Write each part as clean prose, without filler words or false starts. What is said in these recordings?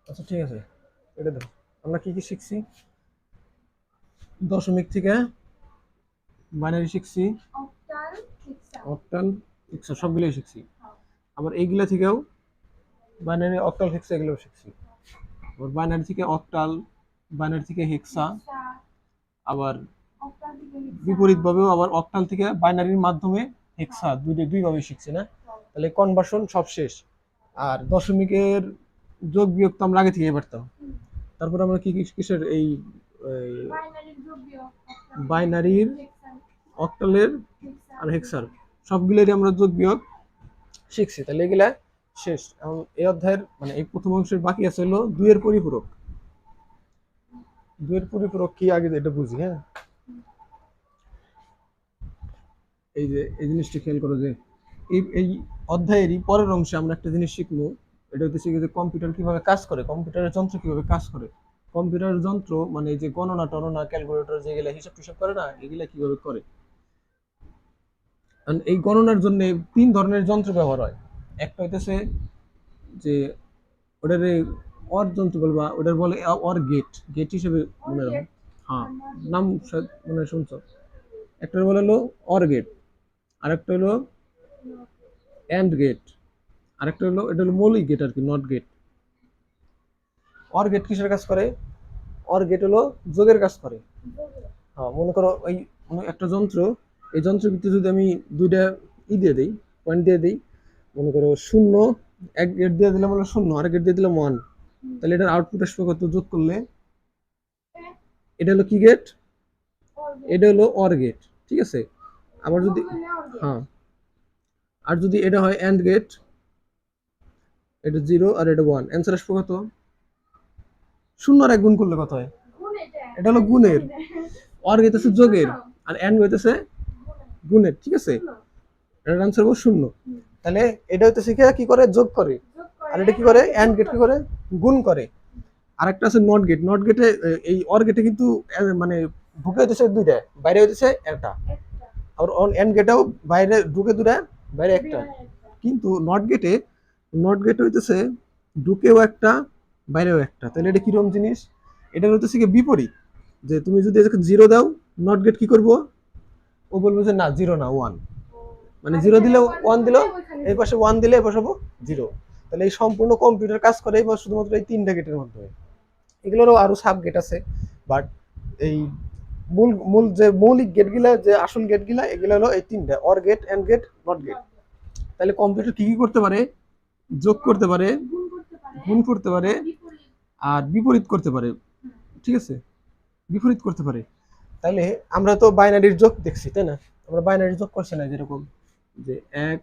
আচ্ছা ঠিক আছে, এটা দেখো আমরা কি কি শিখছি। দশমিক থেকে বাইনারি শিখছি, অক্টাল হেক্সা সবগুলোই শিখছি। আবার এইগুলা থেকেও বাইনারি অক্টাল হেক্সা এগুলো শিখছি। আবার বাইনারি থেকে অক্টাল, বাইনারি থেকে হেক্সা, আবার বিপরীত ভাবেও আবার অক্টাল থেকে বাইনারির মাধ্যমে হেক্সা দুই ভাবে শিখছি না। তাহলে কনভার্সন সব শেষ। আর দশমিকের যোগ বিয়োগ তো আমরা আগে থেকেই পারতাম। তারপর আমরা কি কিসের এই বাইনারির, অক্টালের আর হেক্সার সবগুলোরই আমরা যোগ বিয়োগ শিখছি। তাহলে এগুলা শেষ। এখন এই অধ্যায়ের মানে এই প্রথম অংশের বাকি আছে হলো দুইয়ের পরিপূরক। দুইয়ের পরিপূরক কি আগে এটা বুঝি। হ্যাঁ, এই যে এই জিনিসটা খেয়াল করো যে এই অধ্যায়েরই পরের অংশে আমরা একটা জিনিস শিখবো। এটা হচ্ছে যে কম্পিউটার কিভাবে কাজ করে, কম্পিউটারের যন্ত্র কিভাবে কাজ করে। কম্পিউটারের যন্ত্র মানে এই যে গণনা টননা ক্যালকুলেটর যেগুলা হিসাব টিসাব করে না, এগুলা কিভাবে করে। এই গণনার জন্য তিন ধরনের যন্ত্র ব্যবহার হয়। একটা হইতেছে যে ওটারে অর যন্ত্র বলবা, ওটার বলে অর গেট, গেট হিসেবে মনে রাখো। হ্যাঁ, নাম মনে শুনছো। একটা বলে হলো অর গেট, আরেকটা হলো অ্যান্ড গেট, আরেকটা হলো এটা হলো মৌলিক গেট আর কি, নট গেট। অর গেট কিসের কাজ করে? অর গেট হলো যোগের কাজ করে। হ্যাঁ, মনে করো ওই একটা যন্ত্র, এই যন্ত্রের ভিতরে যদি আমি দুইটা দিয়ে দিই, পয়েন্ট দিয়ে দিই, মনে করো শূন্য, এক গেট দিয়ে দিলাম হলো শূন্য, আরেক গেট দিয়ে দিলাম ওয়ান, তাহলে এটার আউটপুট আসবে কত যোগ করলে? এটা হলো কি গেট? এটা হলো অর গেট, ঠিক আছে। আবার যদি হ্যাঁ, আর যদি এটা হয় অ্যান্ড গেট, এটা জিরো আর এটা ওয়ান, অ্যান্সার আসবে কত? শূন্য আর এক গুণ করলে কত হয়? এটা হলো গুণের। অর হইতেছে যোগের, আর এন্ড হইতেছে গুণের, ঠিক আছে। এটার আনসার হবে শূন্য। তাহলে এটা হইতেছে কি করে? যোগ করে। আর এটা কি করে? এন্ড গেট কি করে? গুণ করে। আরেকটা আছে নট গেট। নট গেটে এই অর গেটে কিন্তু মানে ঢুকে হইতেছে দুইটা, বাইরে হইতেছে একটা। আর এন্ড গেটেও বাইরে ঢুকে দুটা, বাইরে একটা। কিন্তু নট গেটে হইতেছে ঢুকেও একটা, বাইরেও একটা। তাহলে এটা কিরকম জিনিস? এটা হইতেছে কি বিপরীত। যে তুমি যদি জিরো দাও, নট গেট কি করবো? ও বলবো যে না, জিরো না, ওয়ান। মানে জিরো দিলে ওয়ান দিল, এই পাশে ওয়ান দিলে এই পাশে জিরো। তাহলে এই সম্পূর্ণ কম্পিউটার কাজ করে এবার শুধুমাত্র এই তিনটা গেটের মাধ্যমে। এগুলোরও আরো সাব গেট আছে, বাট এই মূল মূল যে মৌলিক গেটগুলা, যে আসল গেটগুলা, এগুলো হলো এই তিনটা: or gate, and gate, not gate. তাহলে কম্পিউটার কি কি করতে পারে? যোগ করতে পারে, গুণ করতে পারে, আর বিপরীত করতে পারে, ঠিক আছে। বিপরীত করতে পারে। তাহলে আমরা তো বাইনারির যোগ দেখছি, তাই না? আমরা বাইনারির যোগ করছি না, যেরকম যে এক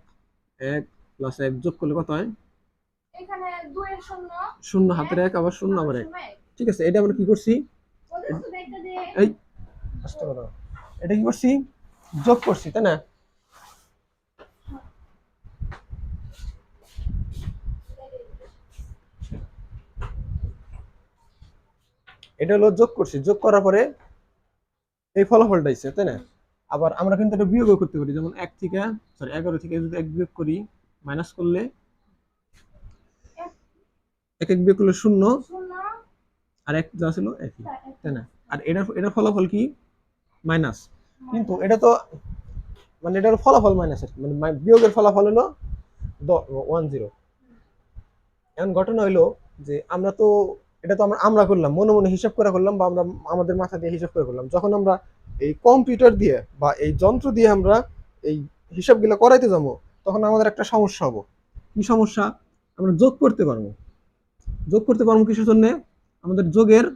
এক প্লাস এক যোগ করলে কত হয়? শূন্য, হাতের এক, আবার শূন্য, আবার এক, ঠিক আছে। এটা আমরা কি করছি? এই আস্তে বলো, এটা কি করছি? যোগ করছি, তাই না? এটা হলো যোগ করছি, যোগ করার পরে এই ফলাফলটা হচ্ছে, তাই না? আবার আমরা কিন্তু এটা বিয়োগও করতে পারি, যেমন এক থেকে, সরি 11 থেকে যদি এক বিয়োগ করি, মাইনাস করলে এক এক বিয়োগ করলে শূন্য, আর এক যা ছিল একই, তাই না? আর এটার ফলাফল কি? মাইনাস। কিন্তু এটা তো মানে এটার ফলাফল মাইনাস, মানে বিয়োগের ফলাফল হলো 10। এখন ঘটনা হইলো যে আমরা তো এটা তো আমরা করলাম, মনে মনে হিসাব করে করলাম, বা আমরা আমাদের মাথা দিয়ে হিসাব করে করলাম। যখন আমরা এই কম্পিউটার দিয়ে বা এই যন্ত্র দিয়ে আমরা এই হিসাবগুলো করাইতে যাবো, তখন আমাদের একটা সমস্যা হবো। কি সমস্যা? আমরা যোগ করতে পারবো। যোগ করতে পারবো কিসের জন্য? আমাদের যোগের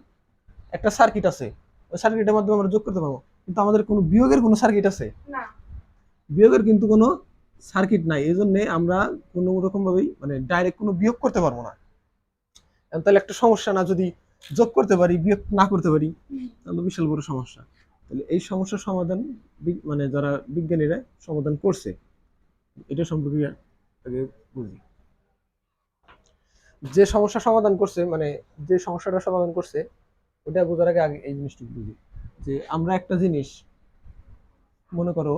একটা সার্কিট আছে, ওই সার্কিটের মাধ্যমে আমরা যোগ করতে পারবো। কিন্তু আমাদের কোনো বিয়োগের কোনো সার্কিট আছে না, বিয়োগের কিন্তু কোনো সার্কিট নাই। এই জন্য আমরা কোনো রকম ভাবেই মানে ডাইরেক্ট কোনো বিয়োগ করতে পারবো না। তাহলে একটা সমস্যা না? যদি যোগ করতে পারি, বিয়োগ না করতে পারি, তাহলে বিশাল বড় সমস্যা। তাহলে এই সমস্যার সমাধান মানে যারা বিজ্ঞানীরা সমাধান করছে, এটা সম্পর্কে আগে বুঝি। যে সমস্যা সমাধান করছে, মানে যে সমস্যাটা সমাধান করছে, ওটা বোঝার আগে আগে এই জিনিসটা বুঝি। যে আমরা একটা জিনিস, মনে করো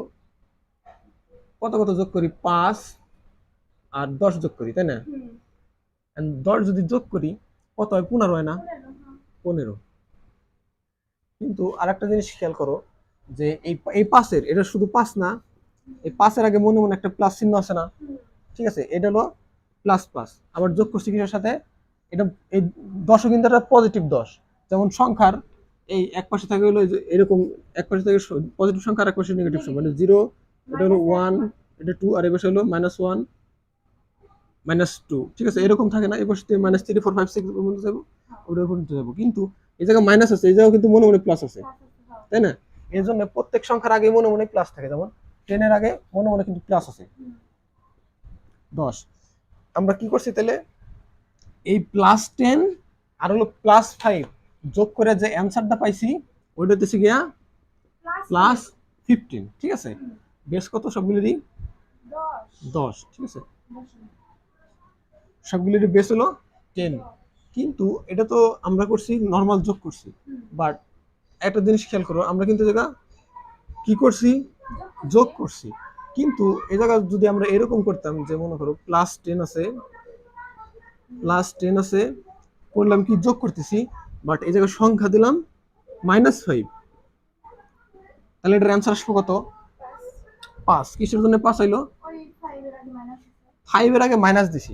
কত কত যোগ করি, 5 আর 10 যোগ করি, তাই না? 10 যদি যোগ করি কত হয়, 15 হয় না? 15। কিন্তু আরেকটা জিনিস খেয়াল করো, যে এই পাঁচের, এটা শুধু 5 না, এই 5-এর আগে মনে মনে একটা প্লাস চিহ্ন আছে না? ঠিক আছে, এটা হলো +5। আবার যোগ করছি কিসের সাথে? এটা এই 10ও কিন্তু একটা পজিটিভ 10। যেমন সংখ্যার এই এক পাশে থাকে হলো এরকম, এক পাশে থাকে পজিটিভ সংখ্যা আর এক পাশে নেগেটিভ সংখ্যা, মানে 0, এটা হলো 1, এটা 2, আর এই পাশে হলো -1, -2। ঠিক আছে, এরকম থাকে না? এই পাশে -3, 4, 5, 6 পর্যন্ত যাবো, ওটার পর্যন্ত যাবো। কিন্তু এই জায়গায় মাইনাস আছে, এই জায়গায় কিন্তু মনে মনে প্লাস আছে, তাই না? এই জন্য প্রত্যেক সংখ্যার আগে মনে মনে প্লাস থাকে। যেমন 10 এর আগে মনে মনে কিন্তু প্লাস আছে 10। আমরা কি করছি তাহলে, এই +10 আর হলো +5 যোগ করে যে অ্যান্সারটা পাইছি ওইটা হচ্ছে গিয়া +15। ঠিক আছে, বেস কত সবগুলোরই? 10। ঠিক আছে, সবগুলোরই বেস হলো 10। কিন্তু এটা তো আমরা করছি নর্মাল যোগ করছি, বাট একটা জিনিস খেয়াল করো, আমরা কিন্তু জায়গা কি করছি, যোগ করছি। কিন্তু এই জায়গা যদি আমরা এরকম করতাম, যে মনে করো +10 আছে, করলাম কি, যোগ করতেছি, বাট এই জায়গায় সংখ্যা দিলাম -5, তাহলে এটার অ্যান্সার আসবে কত? 5। কিসের জন্য 5 হইলো? 5 এর আগে মাইনাস দিছি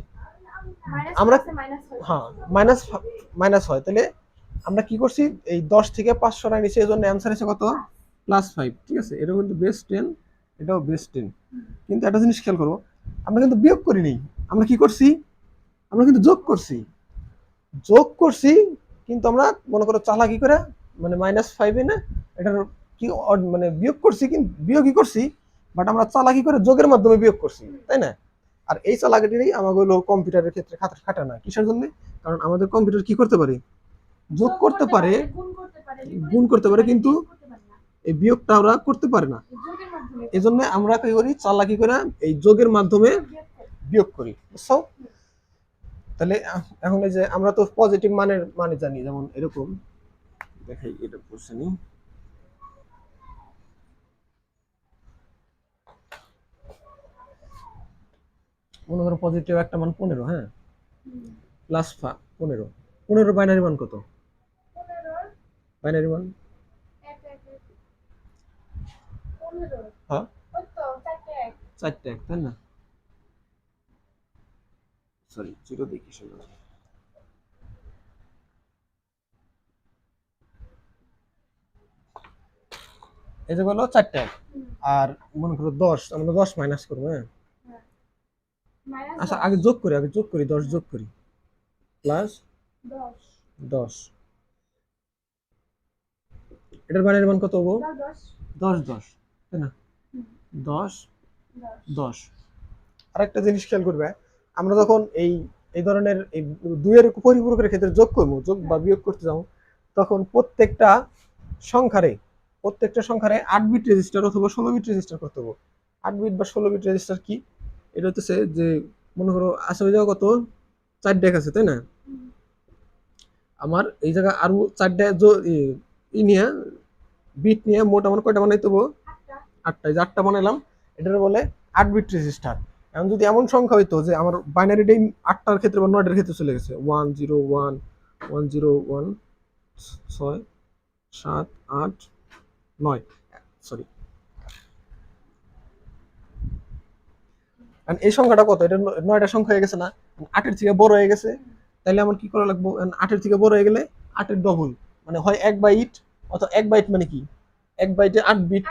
আমরা, হ্যাঁ, মাইনাস মাইনাস হয়। তাহলে আমরা কি করছি, এই 10 থেকে 5 সরাই নিছি, এর জন্য অ্যান্সার এসে কত? +5। ঠিক আছে, এটা কিন্তু বেস 10, এটাও বেস 10। কিন্তু একটা জিনিস খেয়াল করো, আমরা কিন্তু বিয়োগ করিনি, আমরা কি করছি, আমরা কিন্তু যোগ করছি। কিন্তু আমরা মনে করো চালাকি করে, মানে -5 এ না, এটার কি মানে বিয়োগ করছি, কিন্তু বিয়োগই করছি, বাট আমরা চালাকি করে যোগের মাধ্যমে বিয়োগ করছি, তাই না? আর এই চালাকিটাই আমাকে হলো কম্পিউটারের ক্ষেত্রে খাটা না। কিসের জন্য? কারণ আমাদের কম্পিউটার কি করতে পারে, যোগ করতে পারে, গুণ করতে পারে, কিন্তু এই বিয়োগটা আমরা করতে পারি না। এই জন্য আমরা কি করি, চালাকি করে এই যোগের মাধ্যমে বিয়োগ করি, বুঝছো? তাহলে এখন এই যে আমরা তো পজিটিভ মানের মানে জানি, যেমন এরকম দেখাই, এটা বুঝছেনি, মনে করো পজিটিভ একটা মান 15, হ্যাঁ, +15, 15 বাইনারি মান কত? বাইনারি মান, হ্যাঁ, 4টা 1, তাই না? সরি, 0 দেখি শুনো, এই যে বলো 4টা 1, আর মনে করো 10, আমরা 10 মাইনাস করবো, হ্যাঁ। আচ্ছা, আগে যোগ করি, 10 যোগ করি, +10। এটার বাইনারি মান কত হবো? 10 10, তাই না? 10 10। আরেকটা জিনিস খেয়াল করবে, আমরা যখন এই এই ধরনের এই দুইয়ের পরিপূরকের ক্ষেত্রে যোগ করবো, যোগ বা বিয়োগ করতে যাবো, তখন প্রত্যেকটা সংখ্যারে 8 বিট রেজিস্টার অথবা 16 বিট রেজিস্টার করতে হবে। 8 বিট বা 16 বিট রেজিস্টার কি? এটা হচ্ছে যে মনে করো আসলে ওই জায়গা কত, 4 ডেক আছে, তাই না? আমার এই জায়গা আরো 4 ডেক নিয়ে, বিট নিয়ে মোট আমার কয়টা বানাইতে হবে? 8টা। এই যে 8টা বানাইলাম, এটার বলে 8 বিট রেজিস্টার। এখন যদি এমন সংখ্যা হইতো যে আমার বাইনারিটাই 8টার ক্ষেত্রে বা 9টার ক্ষেত্রে চলে গেছে, 1 0 1 1 0 1 6 7 8 9, সরি, কারণ এই সংখ্যাটা কত, এটা 9টা সংখ্যা হয়ে গেছে না, 8এর থেকে বড় হয়ে গেছে। তাহলে আমার কি করা লাগবে, 8এর থেকে বড় হয়ে গেলে 8এর ডবল, মানে হয় 1 বাইট, অথবা 1 বাইট মানে কি, 1 বাইটে 8 বিট,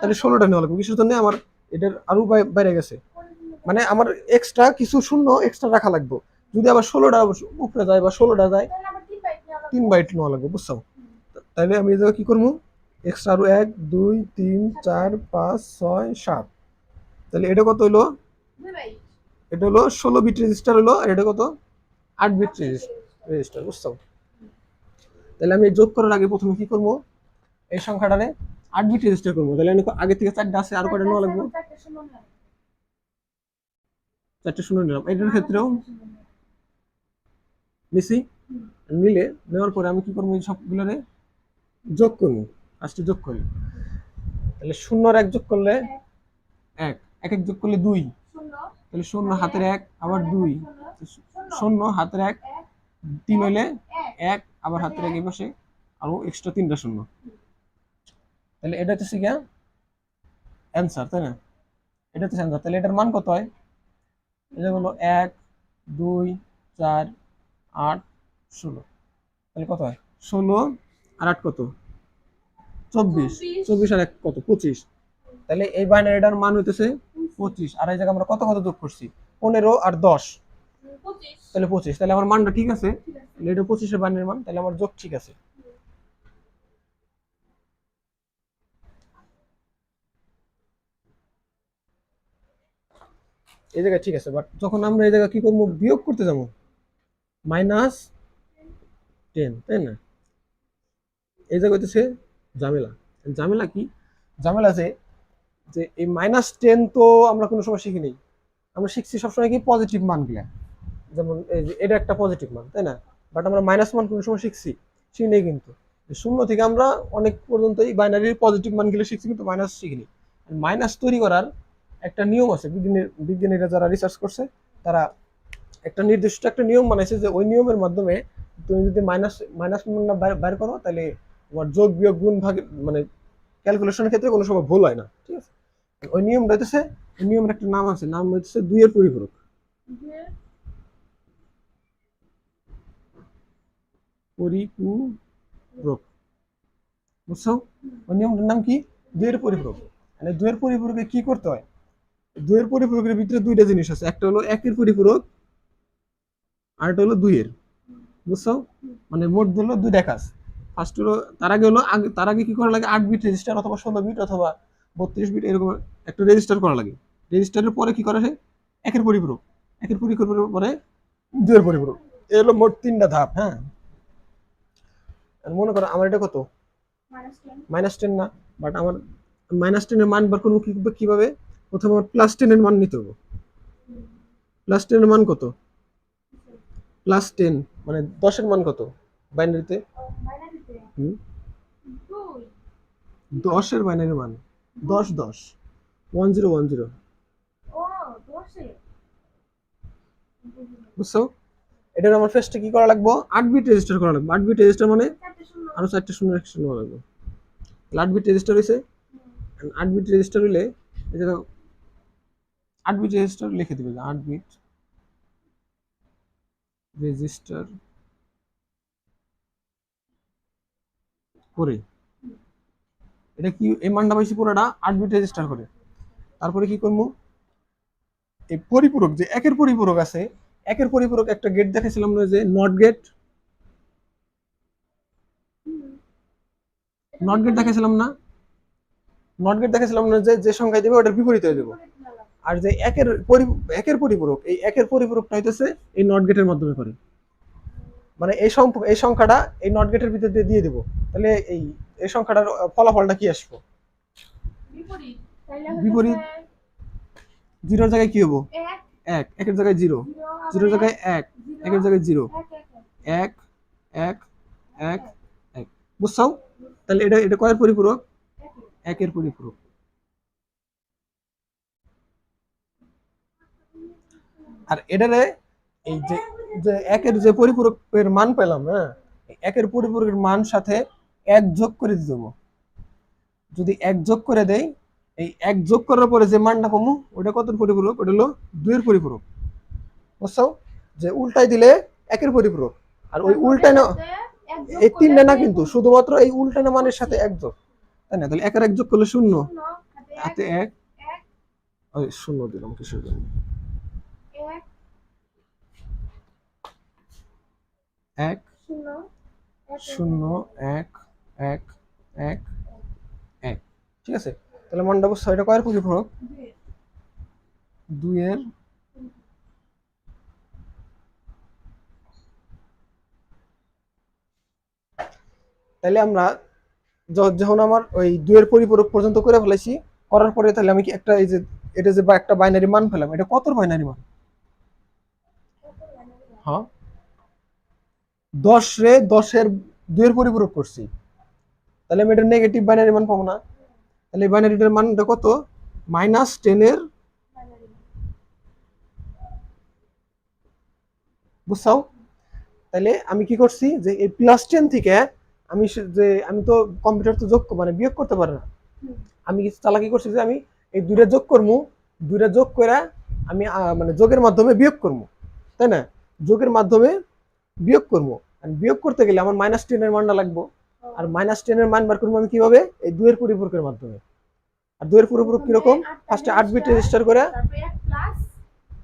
তাহলে 16টা নেওয়া লাগবে। কিসের জন্য, আমার এটার আরো বাইরে গেছে, মানে আমার এক্সট্রা কিছু শূন্য এক্সট্রা রাখা লাগবে। যদি আবার 16টা উপরে যায় বা 16টা যায়, 3 বাইট নেওয়া লাগবে, বুঝছো? তাহলে আমি এই জায়গায় কি করবো, এক্সট্রা আরো 1 2 3 4 5 6 7, তাহলে এটা কত হলো, এটা হলো 16 বিট রেজিস্টার হলো, আর এটা কত, 8 বিট রেজিস্টার, বুঝছো? তাহলে আমি যোগ করার আগে প্রথমে কি করবো, এই সংখ্যাটারে 8 বিট রেজিস্টার করবো। তাহলে আমি আগে থেকে 4টা আছে, আর কয়টা নেওয়া লাগবে? 4টে শূন্য নিলাম। এটার ক্ষেত্রেও নিছি, নিলে নেওয়ার পরে আমি কি করবো, এই সবগুলোরে যোগ করবো, আজকে যোগ করি। তাহলে 0 আর 1 যোগ করলে এক এক যোগ করলে 2, তাহলে 0 হাতের 1 আবার 2, 0 হাতের 1, 3 হলে 1 আবার হাতের 1 এই পাশে আরো এক্সট্রা 3টা শূন্য, তাহলে এটা হচ্ছে কি অ্যান্সার, তাই না? এটা হচ্ছে অ্যান্সার। তাহলে এটার মান কত হয়? এটা হলো 1 2 4 8 16, তাহলে কত হয়? 16 আর 8 কত? 24, 24 আর 1 কত? 25। তাহলে এই বাইনারিটার মান হইতেছে 25, আর এই জায়গায় আমরা কত কত যোগ করছি? 15 আর 10, তাহলে 25। তাহলে আমার মানটা ঠিক আছে, তাহলে এটা 25 এর বাইনারির মান, তাহলে আমার যোগ ঠিক আছে। এই জায়গায় ঠিক আছে, বাট যখন আমরা এই জায়গায় কি করবো? বিয়োগ করতে যাবো, -10, তাই না? এই জায়গায় হইতেছে ঝামেলা। ঝামেলা কি? ঝামেলা আছে যে এই -10 তো আমরা কোনো সময় শিখিনি। আমরা শিখছি সবসময় কি পজিটিভ মানগুলা, যেমন এই যে এটা একটা পজিটিভ মান, তাই না? বাট আমরা মাইনাস মান কোনো সময় শিখি নেই কিন্তু। শূন্য থেকে আমরা অনেক পর্যন্ত এই বাইনারির পজিটিভ মানগুলো শিখছি, কিন্তু মাইনাস শিখিনি। মাইনাস তৈরি করার একটা নিয়ম আছে, বিজ্ঞানীরা যারা রিসার্চ করছে তারা একটা নির্দিষ্ট একটা নিয়ম বানাইছে, যে ওই নিয়মের মাধ্যমে তুমি যদি মাইনাস মাইনাস মান বাইর করো, তাহলে তোমার যোগ বিয়োগ গুণ ভাগ মানে ক্যালকুলেশনের ক্ষেত্রে কোনো সময় ভুল হয় না, ঠিক আছে? ওই নিয়মটা হচ্ছে, ওই নিয়মের একটা নাম আছে, নাম হচ্ছে 2 এর পরিপূরক। পরিপূরক, বুঝছো? ওই নিয়মটার নাম কি? 2 এর পরিপূরক। মানে 2 এর পরিপূরকে কি করতে হয়? 2 এর পরিপূরকের ভিতরে দুইটা জিনিস আছে, একটা হলো 1 এর পরিপূরক আর একটা হলো 2 এর, বুঝছো? মানে মোট হলো দুইটা কাজ। ফার্স্ট হলো তার আগে হলো তার আগে কি করা লাগে? 8 বিট রেজিস্টার অথবা 16 বিট অথবা 32 বিট এরকম একটা রেজিস্টার করা লাগে। রেজিস্টারের পরে কি করা হয়? 1 এর পরিপূরক, 1 এর পরিপূরকের পরে 2 এর পরিপূরক। এই হলো মোট 3টা ধাপ, হ্যাঁ? আর মনে করো আমার এটা কত? -10 না, বাট আমার -10 এর মান বার করবো কিভাবে? প্রথমে আমার +10 এর মান নিতে হবে। +10 এর মান কত? +10 মানে 10 এর মান কত বাইনারিতে? 10 এর বাইনারি মান 10 10 10 10, বুঝছো? এটার আমার ফার্স্টে কি করা লাগবে? 8 বিট রেজিস্টার করা লাগবে। 8 বিট রেজিস্টার মানে আরো 4টা শূন্য একটা শূন্য লাগবে। 8 বিট রেজিস্টার হইছে। 8 বিট রেজিস্টার হইলে এই জায়গা 8 বিট রেজিস্টার লিখে দিবে, 8 বিট রেজিস্টার করে এটা কি এই মানটা পাইছি পুরোটা 8 বিট রেজিস্টার করে। তারপরে কি করবো? এই পরিপূরক যে 1 এর পরিপূরক আছে, 1 এর পরিপূরক একটা গেট দেখাইছিলাম না, যে নট গেট, নট গেট দেখাইছিলাম না? নট গেট দেখাইছিলাম না, যে যে সংখ্যায় দেবে ওটার বিপরীত হয়ে দেবো। আর যে একের পরিপূরক, এই একের পরিপূরকটা হইতেছে এই নট গেটের মাধ্যমে করে। মানে এই সংখ্যাটা এই নট গেটের ভিতর দিয়ে দিয়ে দেবো, তাহলে এই সংখ্যাটার ফলাফলটা কি আসবো? বিপরীত। 0 জায়গায় কি হবো? 1, 1 এর জায়গায় 0, 0 জায়গায় 1, 1 এর জায়গায় 0, 1 1 1 1, বুঝছো? তাহলে এটা এটা কয়ের পরিপূরক? 1 এর পরিপূরক। আর এটারে এই যে যে 1 এর যে পরিপূরকের মান পেলাম, হ্যাঁ, 1 এর পরিপূরকের মান সাথে 1 যোগ করে দিয়ে দেবো। যদি 1 যোগ করে দেই, এই 1 যোগ করার পরে যে মানটা পাবো ওটা কত পরিপূরক? ওটা হলো 2 এর পরিপূরক, বুঝছো? যে উল্টাই দিলে 1 এর পরিপূরক, আর ওই উল্টানো এই 3টা না, কিন্তু শুধুমাত্র এই উল্টানো মানের সাথে 1 যোগ, তাই না? তাহলে 1 আর 1 যোগ করলে 0, হাতে 1 ওই 0 দিলাম কিসের জন্য? 1 0 1 1 1 1, ঠিক আছে? তাহলে মানটা বুঝছো এটা কয়ের পরিপূরক? 2 এর। তাহলে আমরা যখন আমার ওই 2 এর পরিপূরক পর্যন্ত করে ফেলেছি, করার পরে তাহলে আমি কি একটা এই যে এটা যে একটা বাইনারি মান পেলাম, এটা কত বাইনারি মান? হ্যাঁ, 10 রে 10 এর 2 এর পরিপূরক করছি, তাহলে আমি এটা নেগেটিভ বাইনারি মান পাবো না? তাহলে এই বাইনারিটার মানটা কত? -10 এর বুঝছো? তাহলে আমি কি করছি যে এই +10 থেকে আমি তো কম্পিউটার তো যোগ মানে বিয়োগ করতে পারি না। আমি কিছু চালাকি করছি যে আমি এই দুইটা যোগ করবো, দুইটা যোগ করে আমি মানে যোগের মাধ্যমে বিয়োগ করবো, তাই না? যোগের মাধ্যমে বিয়োগ করবো। আর বিয়োগ করতে গেলে আমার -10 এর মানটা লাগবো। আর -10 এর মান বার করবো আমি কিভাবে? এই 2 এর পরিপূরকের মাধ্যমে। আর 2 এর পরিপূরক কিরকম? ফার্স্টে 8 বিট রেজিস্টার করে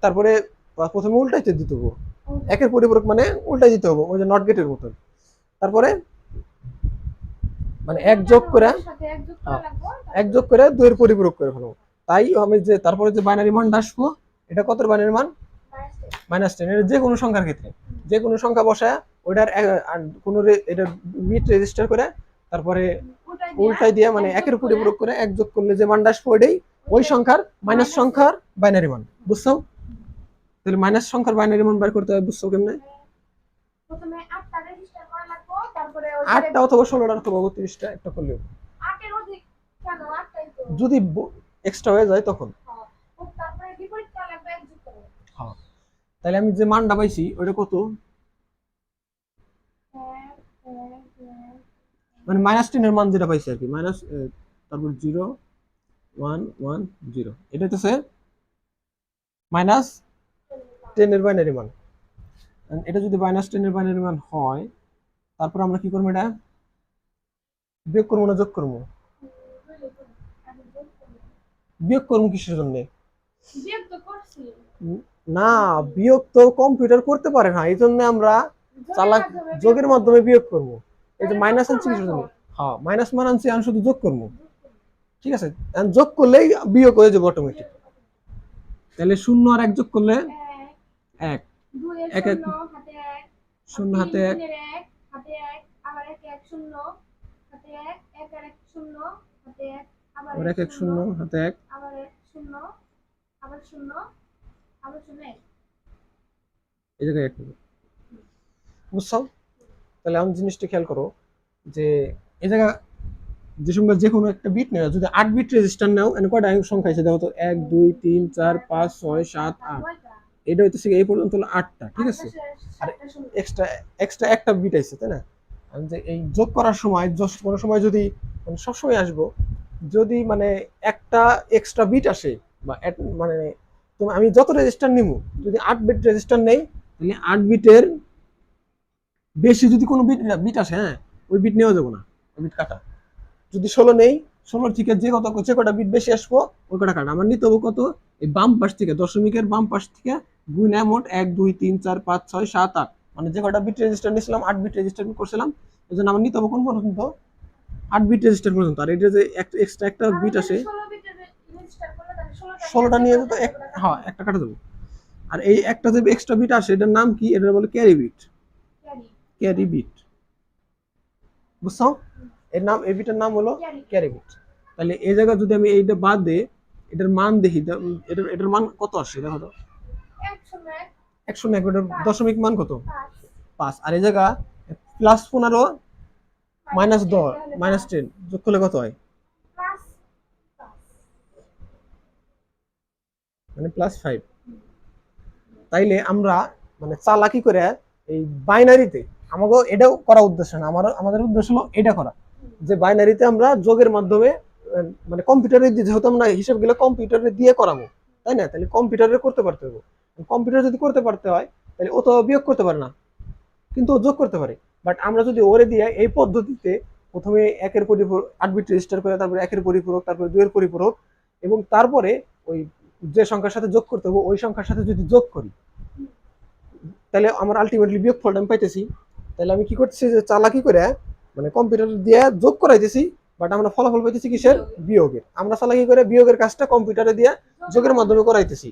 তারপরে প্রথমে উল্টাইতে দিতে হবে। একের পরিপূরক মানে উল্টাই দিতে হবে, ওই যে নট গেটের মতন। তারপরে মানে এক যোগ করে 2 এর পরিপূরক করে ফেলবো। তাই আমি যে তারপরে যে বাইনারি মানটা আসবো, এটা কত বাইনারি মান? -10। এটা যে কোনো সংখ্যার ক্ষেত্রে যে কোনো সংখ্যা বসায় ওইটার কোনো এটা বিট রেজিস্টার করে তারপরে উল্টাই দিয়ে মানে একের পরিপূরক করে এক যোগ করলে যে মানটা আসবে ওইটাই ওই সংখ্যার মাইনাস সংখ্যার বাইনারি মান। বুঝছো? তাহলে মাইনাস সংখ্যার বাইনারি মান বের করতে হবে, বুঝছো কেমনে? প্রথমে 8টা রেজিস্টার করা লাগবে, তারপরে 8টা অথবা 16টা অথবা 32টা একটা করলেও 8 এর অধিক কেন 8টাই তো যদি এক্সট্রা হয়ে যায় তখন। হ্যাঁ, তারপরে বিপরীতটা লাগবে এক যোগ করে। হ্যাঁ, তাহলে আমি যে মানটা পাইছি ওটা কত? মানে -10 এর মান যেটা পাইছি আর কি, মাইনাস তারপর 0 1 1 0, এটা হচ্ছে -10 এর বাইনারি মান। এটা যদি -10 এর বাইনারি মান হয় তারপর আমরা কি করবো? এটা বিয়োগ করবো না যোগ করবো? বিয়োগ করবো কিসের জন্য? না, বিয়োগ তো কম্পিউটার করতে পারে না, এই জন্য আমরা চালাক যোগের মাধ্যমে বিয়োগ করব। এই যে মাইনাস আনছি কিসের জন্য? হ্যাঁ, মাইনাস মান আনছি, আমি শুধু যোগ করবো। ঠিক আছে, যোগ করলেই বিয়োগ হয়ে যাবে অটোমেটিক। তাহলে 0 আর 1 যোগ করলে 1, 1 1 0 হাতে 1 হাতে 1 আবার 1 1 0 হাতে 1 1 আর 1 0 হাতে 1 আবার 1 1 0 হাতে 1 আবার 1 0 আবার 0 আবার 0 1, এই জায়গায় 1। বুঝছো? তাহলে আমি জিনিসটা খেয়াল করো যে এই জায়গা যে সংখ্যা যে কোনো একটা বিট নেওয়া, যদি 8 বিট রেজিস্টার নাও, এনে কয়টা সংখ্যা আছে দেখো তো? 1 2 3 4 5 6 7 8, এটা হইতেছে এই পর্যন্ত হলো 8টা। ঠিক আছে, আর এক্সট্রা এক্সট্রা একটা বিট আছে, তাই না? আমি যে এই যোগ করার সময় কোনো সময় যদি মানে সবসময় আসবো, যদি মানে একটা এক্সট্রা বিট আসে বা মানে আমি যত রেজিস্টার নিব, যদি 8 বিট রেজিস্টার নেই তাহলে 8 বিটের বেশি যদি কোনো বিট আসে, হ্যাঁ, ওই বিট নেওয়া যাবে না, ওই বিট কাটা। যদি 16 নেই, 16 থেকে যে কটা বিট বেশি আসবো ওই কটা কাটা। আমার নিতে হবে কত? এই বাম পাশ থেকে, দশমিকের বাম পাশ থেকে গুণে মোট 1 2 3 4 5 6 7 8, মানে যে কটা বিট রেজিস্টার নিয়েছিলাম 8 বিট রেজিস্টার করছিলাম, এই জন্য আমার নিতে হবে কোন পর্যন্ত? 8 বিট রেজিস্টার পর্যন্ত। আর এটা যে এক্সট্রা একটা বিট আসে 16টা নিয়ে যেত, হ্যাঁ, একটা কাটা যাবে। আর এই একটা যে এক্সট্রা বিট আসে এটার নাম কি? এটা বলে ক্যারি বিট। ক্যারি বিট, বুঝছো? এর নাম, এই বিটের নাম হলো ক্যারি বিট। তাহলে এই জায়গা যদি আমি এইটা বাদ দিই, এটার মান দেখি, এটার মান কত আসে দেখো তো? 101। এটার দশমিক মান কত? 5। আর এই জায়গা +15 -10 -10 যোগ করলে কত হয়? মানে +5। তাইলে আমরা মানে চালাকি করে এই বাইনারিতে, আমাকে এটাও করা উদ্দেশ্য না, আমাদের উদ্দেশ্য হলো এটা করা, যে বাইনারিতে আমরা যোগের মাধ্যমে মানে কম্পিউটারে দিয়ে, যেহেতু আমরা হিসাবগুলো কম্পিউটারে দিয়ে করাবো, তাই না? তাহলে কম্পিউটারে করতে পারতে হবে। কম্পিউটার যদি করতে পারতে হয় তাহলে ও তো বিয়োগ করতে পারে না, কিন্তু ও যোগ করতে পারে। বাট আমরা যদি ওরে দিয়ে এই পদ্ধতিতে প্রথমে 1 এর পরিপূরক 8 বিট রেজিস্টার করে, তারপরে 1 এর পরিপূরক, তারপরে 2 এর পরিপূরক, এবং তারপরে ওই যে সংখ্যার সাথে যোগ করতে হবে ওই সংখ্যার সাথে যদি যোগ করি, তাহলে আমার আলটিমেটলি বিয়োগফলটা আমি পাইতেছি। তাহলে আমি কি করতেছি, যে চালাকি করে মানে কম্পিউটার দিয়ে যোগ করাইতেছি, বাট আমরা ফলাফল পাইতেছি কিসের? বিয়োগের। আমরা চালাকি করে বিয়োগের কাজটা কম্পিউটারে দিয়ে যোগের মাধ্যমে করাইতেছি।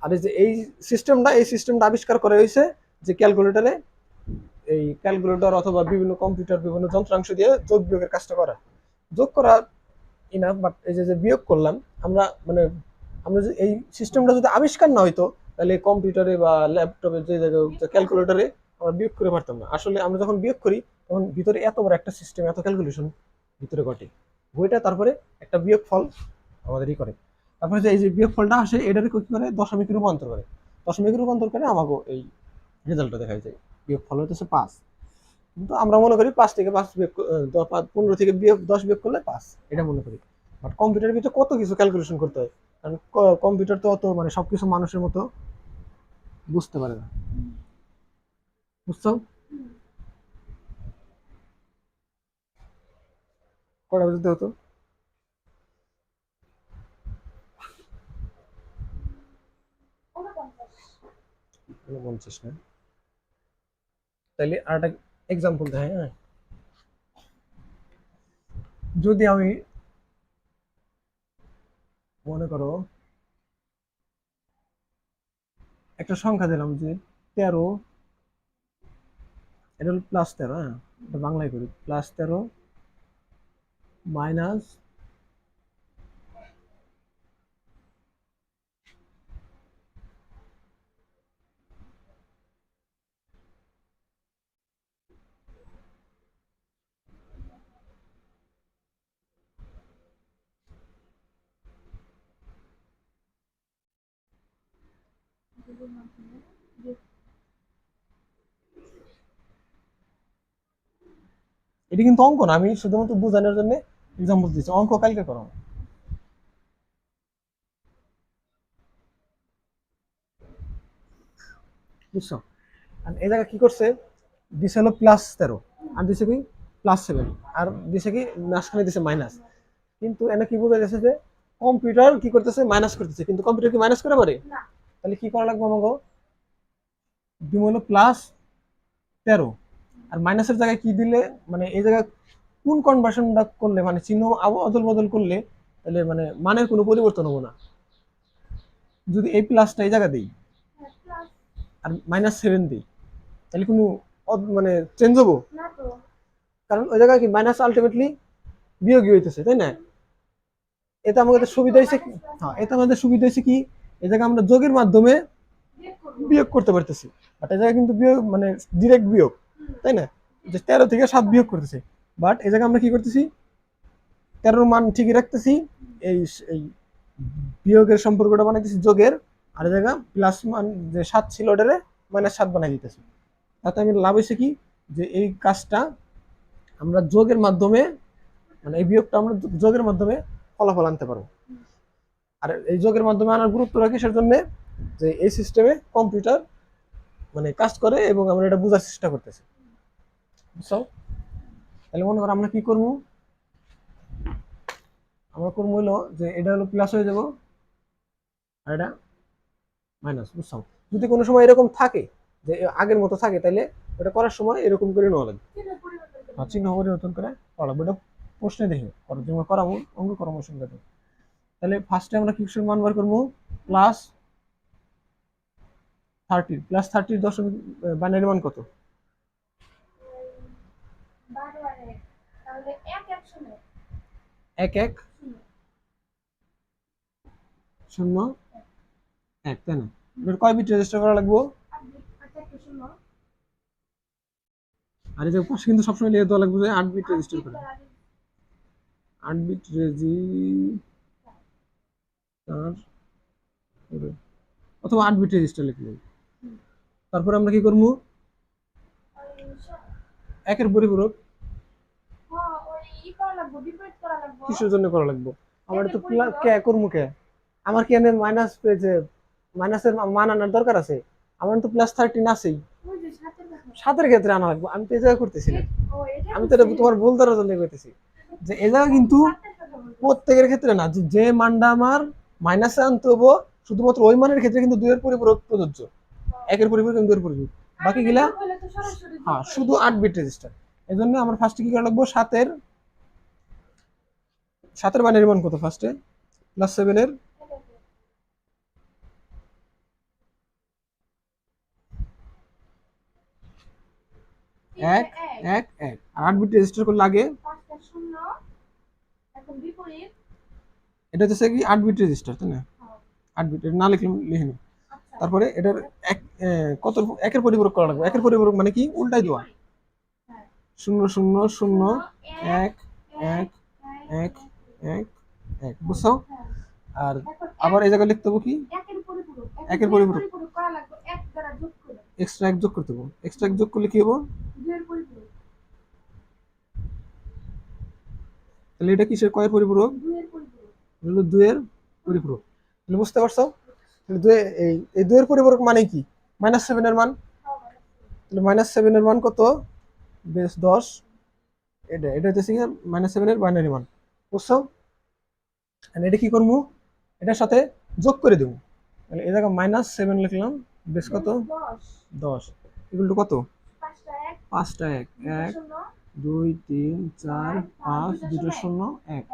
আর এই সিস্টেমটা আবিষ্কার করা হয়েছে যে ক্যালকুলেটরে, এই ক্যালকুলেটর অথবা বিভিন্ন কম্পিউটার বিভিন্ন যন্ত্রাংশ দিয়ে যোগ বিয়োগের কাজটা করা। যোগ করা ইনাফ, বাট এই যে বিয়োগ করলাম আমরা, মানে আমরা যে এই সিস্টেমটা যদি আবিষ্কার না হইতো তাহলে কম্পিউটারে বা ল্যাপটপে যে জায়গায় ক্যালকুলেটরে আমরা বিয়োগ করে পারতাম না। আসলে আমরা যখন বিয়োগ করি তখন ভিতরে এত বড় একটা সিস্টেম, এত ক্যালকুলেশন ভিতরে ঘটে, বইটা তারপরে একটা বিয়োগ ফল আমাদেরই করে। তারপরে যে এই যে বিয়োগ ফলটা আসে এটারে কি করে? দশমিকে রূপান্তর করে। দশমিকে রূপান্তর করে আমাকে এই রেজাল্টটা দেখা যায়। বিয়োগফল হইতেছে 5। কিন্তু আমরা মনে করি 5 থেকে 5 বিয়োগ 15 থেকে বিয়োগ 10 বিয়োগ করলে 5, এটা মনে করি। বাট কম্পিউটারের ভিতরে কত কিছু ক্যালকুলেশন করতে হয়, কারণ কম্পিউটার তো অত মানে সবকিছু মানুষের মতো বুঝতে পারে না, বুঝছো? কটা বুঝতে হতো? 50 না? তাইলে আর একটা এক্সাম্পল দেয়, হ্যাঁ। যদি আমি মনে করো একটা সংখ্যা দিলাম যে 13, এটা হলো +13, হ্যাঁ, এটা বাংলায় করি, +13 মাইনাস এটা কিন্তু অঙ্ক না, আমি শুধুমাত্র বোঝানোর জন্য এক্সাম্পল দিচ্ছি, অঙ্ক কালকে করো। বুঝছো? আর এই জায়গায় কি করছে, দিছে হলো +13, আর দিছে কি +7, আর দিছে কি মাঝখানে দিছে মাইনাস। কিন্তু এনে কি বোঝা গেছে যে কম্পিউটার কি করতেছে, মাইনাস করতেছে, কিন্তু কম্পিউটার কি মাইনাস করে পারে? তাহলে কি করা লাগবে আমাকে? দিব হলো +13, আর মাইনাসের জায়গায় কি দিলে, মানে এই জায়গায় কোন কনভার্সনটা করলে, মানে চিহ্ন অদল বদল করলে তাহলে মানে মানের কোনো পরিবর্তন হবো না। যদি এই প্লাসটা এই জায়গা দিই আর -7 দিই, তাহলে কোনো মানে চেঞ্জ হবো? কারণ ওই জায়গায় কি মাইনাস আলটিমেটলি বিয়োগই হইতেছে, তাই না? এটা আমাদের সুবিধা হয়েছে, হ্যাঁ, এটা আমাদের সুবিধা হয়েছে কি, এই জায়গায় আমরা যোগের মাধ্যমে বিয়োগ করতে পারতেছি। বাট এই জায়গায় কিন্তু বিয়োগ মানে ডিরেক্ট বিয়োগ, তাই না? যে 13 থেকে 7 বিয়োগ করতেছে। বাট এই জায়গায় আমরা কি করতেছি, 13 মান ঠিকই রাখতেছি, এই এই বিয়োগের সম্পর্কটা বানাইতেছি যোগের, আর এই জায়গা প্লাস মান যে 7 ছিল ওটারে -7 বানাই দিতেছি। তাতে আমি লাভ হয়েছে কি, যে এই কাজটা আমরা যোগের মাধ্যমে, মানে এই বিয়োগটা আমরা যোগের মাধ্যমে ফলাফল আনতে পারবো। আর এই যোগের মাধ্যমে আনার গুরুত্ব রাখি কিসের জন্য, যে এই সিস্টেমে কম্পিউটার মানে কাজ করে এবং আমরা এটা বোঝার চেষ্টা করতেছি, বুঝছো? তাহলে মনে করো আমরা কি করবো, আমরা করবো হলো যে এটা হলো প্লাস হয়ে যাব আর এটা মাইনাস, বুঝছো? যদি কোনো সময় এরকম থাকে যে আগের মতো থাকে, তাহলে ওটা করার সময় এরকম করে নেওয়া লাগবে, চিহ্ন পরিবর্তন করে করা লাগবে। এটা প্রশ্নে দেখি করার জন্য করাবো, অঙ্ক করাবো সঙ্গে। তাহলে ফার্স্টে আমরা কিসের মান বার করবো, +30, +30 দশমিক বাইনারি মান কত? 1101, তাই না? এবার কয় বিট রেজিস্টার করা লাগবে? আর এই যে পাশে কিন্তু সবসময় লিখে দেওয়া লাগবে যে 8 বিট রেজিস্টার করে, 8 বিট রেজিস্টার অথবা 8 বিট রেজিস্টার লিখবে। তারপরে আমরা কি করবো, একের পরিপূরক কিসের জন্য করা লাগবে? আমার তো কে করবো কে, আমার কি এনে মাইনাস পেয়েছে, মাইনাসের মান আনার দরকার আছে? আমার তো +13 আছেই, 7-এর ক্ষেত্রে আনা লাগবে। আমি তো এই জায়গায় করতেছি না, আমি তো এটা তোমার ভুল ধরার জন্য করতেছি, যে এই জায়গা কিন্তু প্রত্যেকের ক্ষেত্রে না, যে মানটা আমার মাইনাসে আনতে হবো শুধুমাত্র ওই মানের ক্ষেত্রে কিন্তু 2 এর পরিপূরক প্রযোজ্য, 1-এর পরিপূরক এবং 2-এর পরিপূরক, বাকি গিলা হ্যাঁ শুধু 8 বিট রেজিস্টার। এই জন্য আমার ফার্স্টে কি করা লাগবে, 7-এর বাইনারি মান কত ফার্স্টে, +7-এর এক এক এক, আর 8 বিট রেজিস্টার করলে আগে এটা হচ্ছে কি 8 বিট রেজিস্টার, তাই না? 8 বিট না লিখলে লিখে নি। তারপরে এটার এক কত একের পরিপূরক করা লাগবে, একের পরিপূরক মানে কি উল্টাই দেওয়া, 0 0 0 1 1 1 1 1, বুঝছো? আর আবার এই জায়গায় লিখতে হবে কি, একের পরিপূরক এক্সট্রা এক যোগ করতে হবে। এক্সট্রা এক যোগ করলে কি হবো? তাহলে এটা কিসের কয়ের পরিপূরক? হলো 2 এর পরিপূরক। তাহলে বুঝতে পারছো? তাহলে 2 এই 2 এর পরিপূরক মানে কি? -7 এর মান। তাহলে -7 এর মান কত? বেস 10। এটা হচ্ছে -7 এর বাইনারি মান। বুঝছো? আর এটা কি করবো? এটার সাথে যোগ করে দেবো। তাহলে এই জায়গায় -7 লিখলাম, বেস কত? 10 ইকুয়াল টু কত? 5টা 1 1 2 3 4 5 2টো 0 1।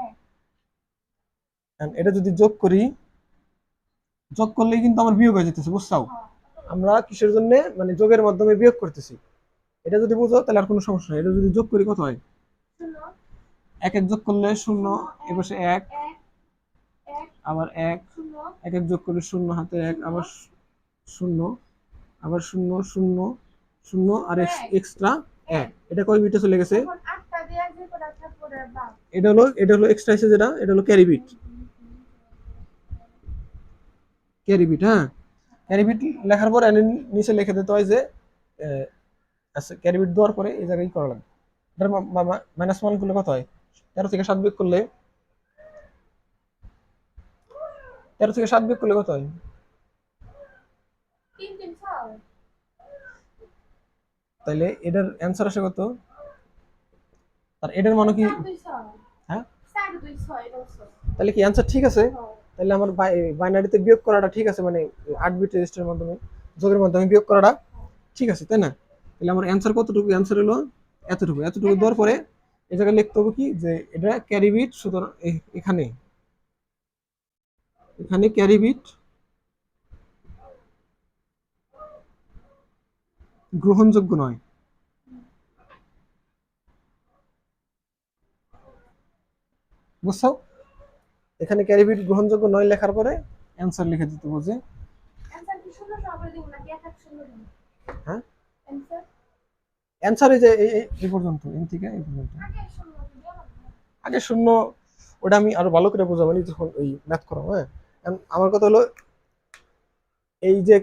এটা যদি যোগ করি, যোগ করলেই কিন্তু আমার বিয়োগ হয়ে যেতেছে, বুঝছো? আমরা কিসের জন্য মানে যোগের মাধ্যমে বিয়োগ করতেছি, এটা যদি বুঝো তাহলে আর কোনো সমস্যা নেই। এটা যদি যোগ করি কত হয়? 1 1 যোগ করলে 0, এপাশে 1 আবার 1 1 1 যোগ করলে 0 হাতে 1 আবার 0 আবার 0 0 0 আর এক্সট্রা 1। এটা কয় বিটে চলে গেছে? এটা হলো এক্সট্রা এসে যেটা, এটা হলো ক্যারি বিট। ক্যারি বিট, হ্যাঁ। ক্যারি বিট লেখার পর নিচে লিখে দিতে হয় যে আচ্ছা, ক্যারি বিট দেওয়ার পরে এই জায়গায় করা লাগবে। এটার -1 করলে কত হয়? 13 থেকে 7 বিয়োগ করলে 13 থেকে 7 বিয়োগ করলে কত হয়? তাহলে এটার অ্যান্সার আসে কত? আর এটার মানে কি? হ্যাঁ, তাহলে কি অ্যান্সার ঠিক আছে? তাহলে আমার বাইনারিতে বিয়োগ করাটা ঠিক আছে, মানে 8 বিট রেজিস্টারের মাধ্যমে যোগের মাধ্যমে বিয়োগ করাটা ঠিক আছে, তাই না? তাহলে আমার অ্যান্সার কতটুকু? অ্যান্সার হলো এতটুকু। এতটুকু দেওয়ার পরে এই জায়গায় লিখতে হবে কি যে এটা ক্যারি বিট, সুতরাং এখানে এখানে ক্যারি বিট গ্রহণযোগ্য নয়। বুঝছো? এখানে ক্যারি বিট গ্রহণযোগ্য নয় লেখার পরে অ্যান্সার লিখে দিতে হবে যে হ্যাঁ, অ্যান্সার এই যে এই পর্যন্ত, এই থেকে এই পর্যন্ত। আগে শূন্য, ওটা আমি আরো ভালো করে বোঝাবো যখন ওই ম্যাথ করাবো। হ্যাঁ, আমার কথা হলো এই যে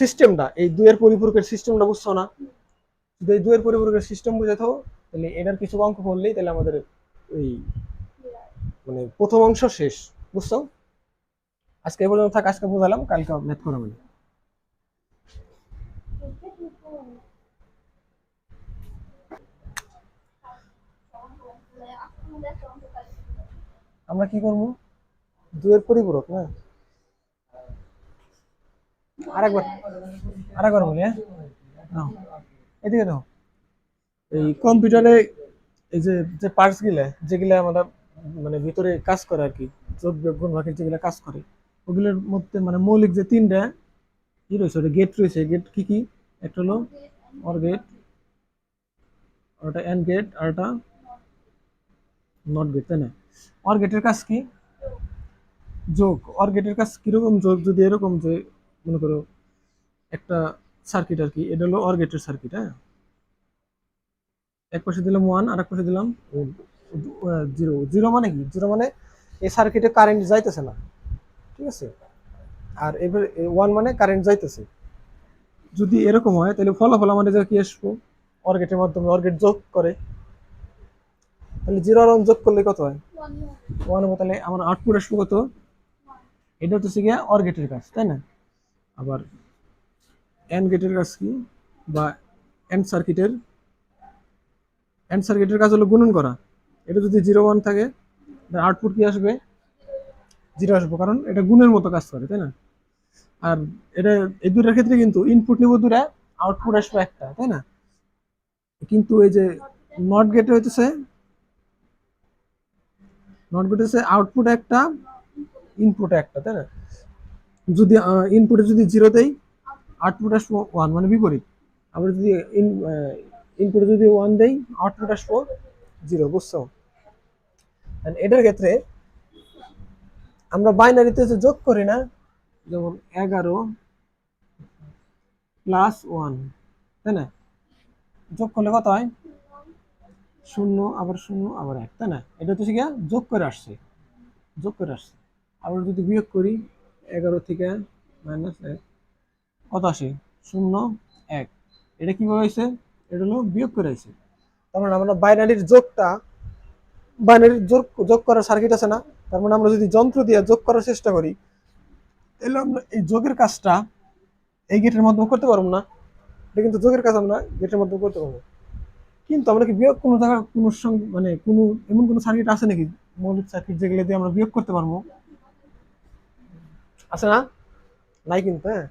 সিস্টেমটা, এই 2 এর পরিপূরকের সিস্টেমটা বুঝছো না? যদি এই 2 এর পরিপূরকের সিস্টেম বুঝাতো তাহলে এটার কিছু অঙ্ক করলেই তাহলে আমাদের ওই মানে প্রথম অংশ শেষ। বুঝছো? আজকে এই পর্যন্ত থাক, আজকে বোঝালাম, কালকে ম্যাথ করাবো। আমরা কি করবো? 2 এর পরিপূরক না, আরেকবার বলি। হ্যাঁ, এদিকে দাও। এই কম্পিউটারে এই যে যে পার্টস গুলা যেগুলা আমরা মানে ভিতরে কাজ করে আর কি, যোগ বিয়োগ গুণ ভাগের যেগুলা কাজ করে, ওগুলোর মধ্যে মানে মৌলিক যে 3টা কি রয়েছে, ওটা গেট রয়েছে। গেট কি কি? একটা হলো অর গেট, আর ওটা এন্ড গেট, আর ওটা নট গেট, তাই না? অর গেটের কাজ কি? যোগ। অর গেটের কাজ কিরকম? যোগ। যদি এরকম যে মনে করো একটা সার্কিট আর কি, এটা হলো অর গেটের সার্কিট। হ্যাঁ, এক পাশে দিলাম 1 আর এক পাশে দিলাম 0। 0 মানে কি? 0 মানে এই সার্কিটে কারেন্ট যাইতেছে না, ঠিক আছে? আর এবার 1 মানে কারেন্ট যাইতেছে। যদি এরকম হয় তাহলে ফলাফল আমাদের কি আসবো? অর গেটের মাধ্যমে অর গেট যোগ করে, তাহলে 0 আর 1 যোগ করলে কত হয়? 1 হবে। তাহলে আমার আউটপুট আসবে কত? এটা হচ্ছে গিয়া অর গেটের কাজ, তাই না? আবার এন্ড গেটের কাজ কি, বা এন্ড সার্কিটের কাজ হলো গুণন করা। এটা যদি 0 1 থাকে আউটপুট কি আসবে? 0 আসবে, কারণ এটা গুণের মতো কাজ করে, তাই না? আর এটা এই দুটার ক্ষেত্রে কিন্তু ইনপুট নিব দুটা, আউটপুট আসবে একটা, তাই না? কিন্তু এই যে নট গেটে হইতেছে, আউটপুট একটা, ইনপুট একটা, তাই না? যদি ইনপুটে যদি 0 দেই, আউটপুট আসবো 1, মানে বিপরীত। আবার যদি ইনপুটে যদি 1 দেই, আউটপুট আসবো 0। বুঝছো? এটার ক্ষেত্রে আমরা বাইনারিতে যে যোগ করি না, যেমন 11 প্লাস 1, তাই না? যোগ করলে কত হয়? 0 আবার 0 আবার 1, তাই না? এটা হচ্ছে গিয়া যোগ করে আসছে। আবার যদি বিয়োগ করি 11 থেকে -1 কত আসে? 0 1। এটা কিভাবে হয়েছে? এটা হলো বিয়োগ করে হয়েছে। তার মানে আমরা বাইনারির যোগ করার সার্কিট আছে না, তার মানে আমরা যদি যন্ত্র দিয়ে যোগ করার চেষ্টা করি, তাহলে আমরা এই যোগের কাজটা এই গেটের মাধ্যমে করতে পারবো না। এটা কিন্তু যোগের কাজ আমরা গেটের মাধ্যমে করতে পারবো। কিন্তু আমরা কি বিয়োগ কোনো জায়গায় কোনো মানে কোনো এমন কোনো সার্কিট আছে নাকি, মৌলিক সার্কিট যেগুলো দিয়ে আমরা বিয়োগ করতে পারবো? আছে না? নাই কিন্তু। হ্যাঁ,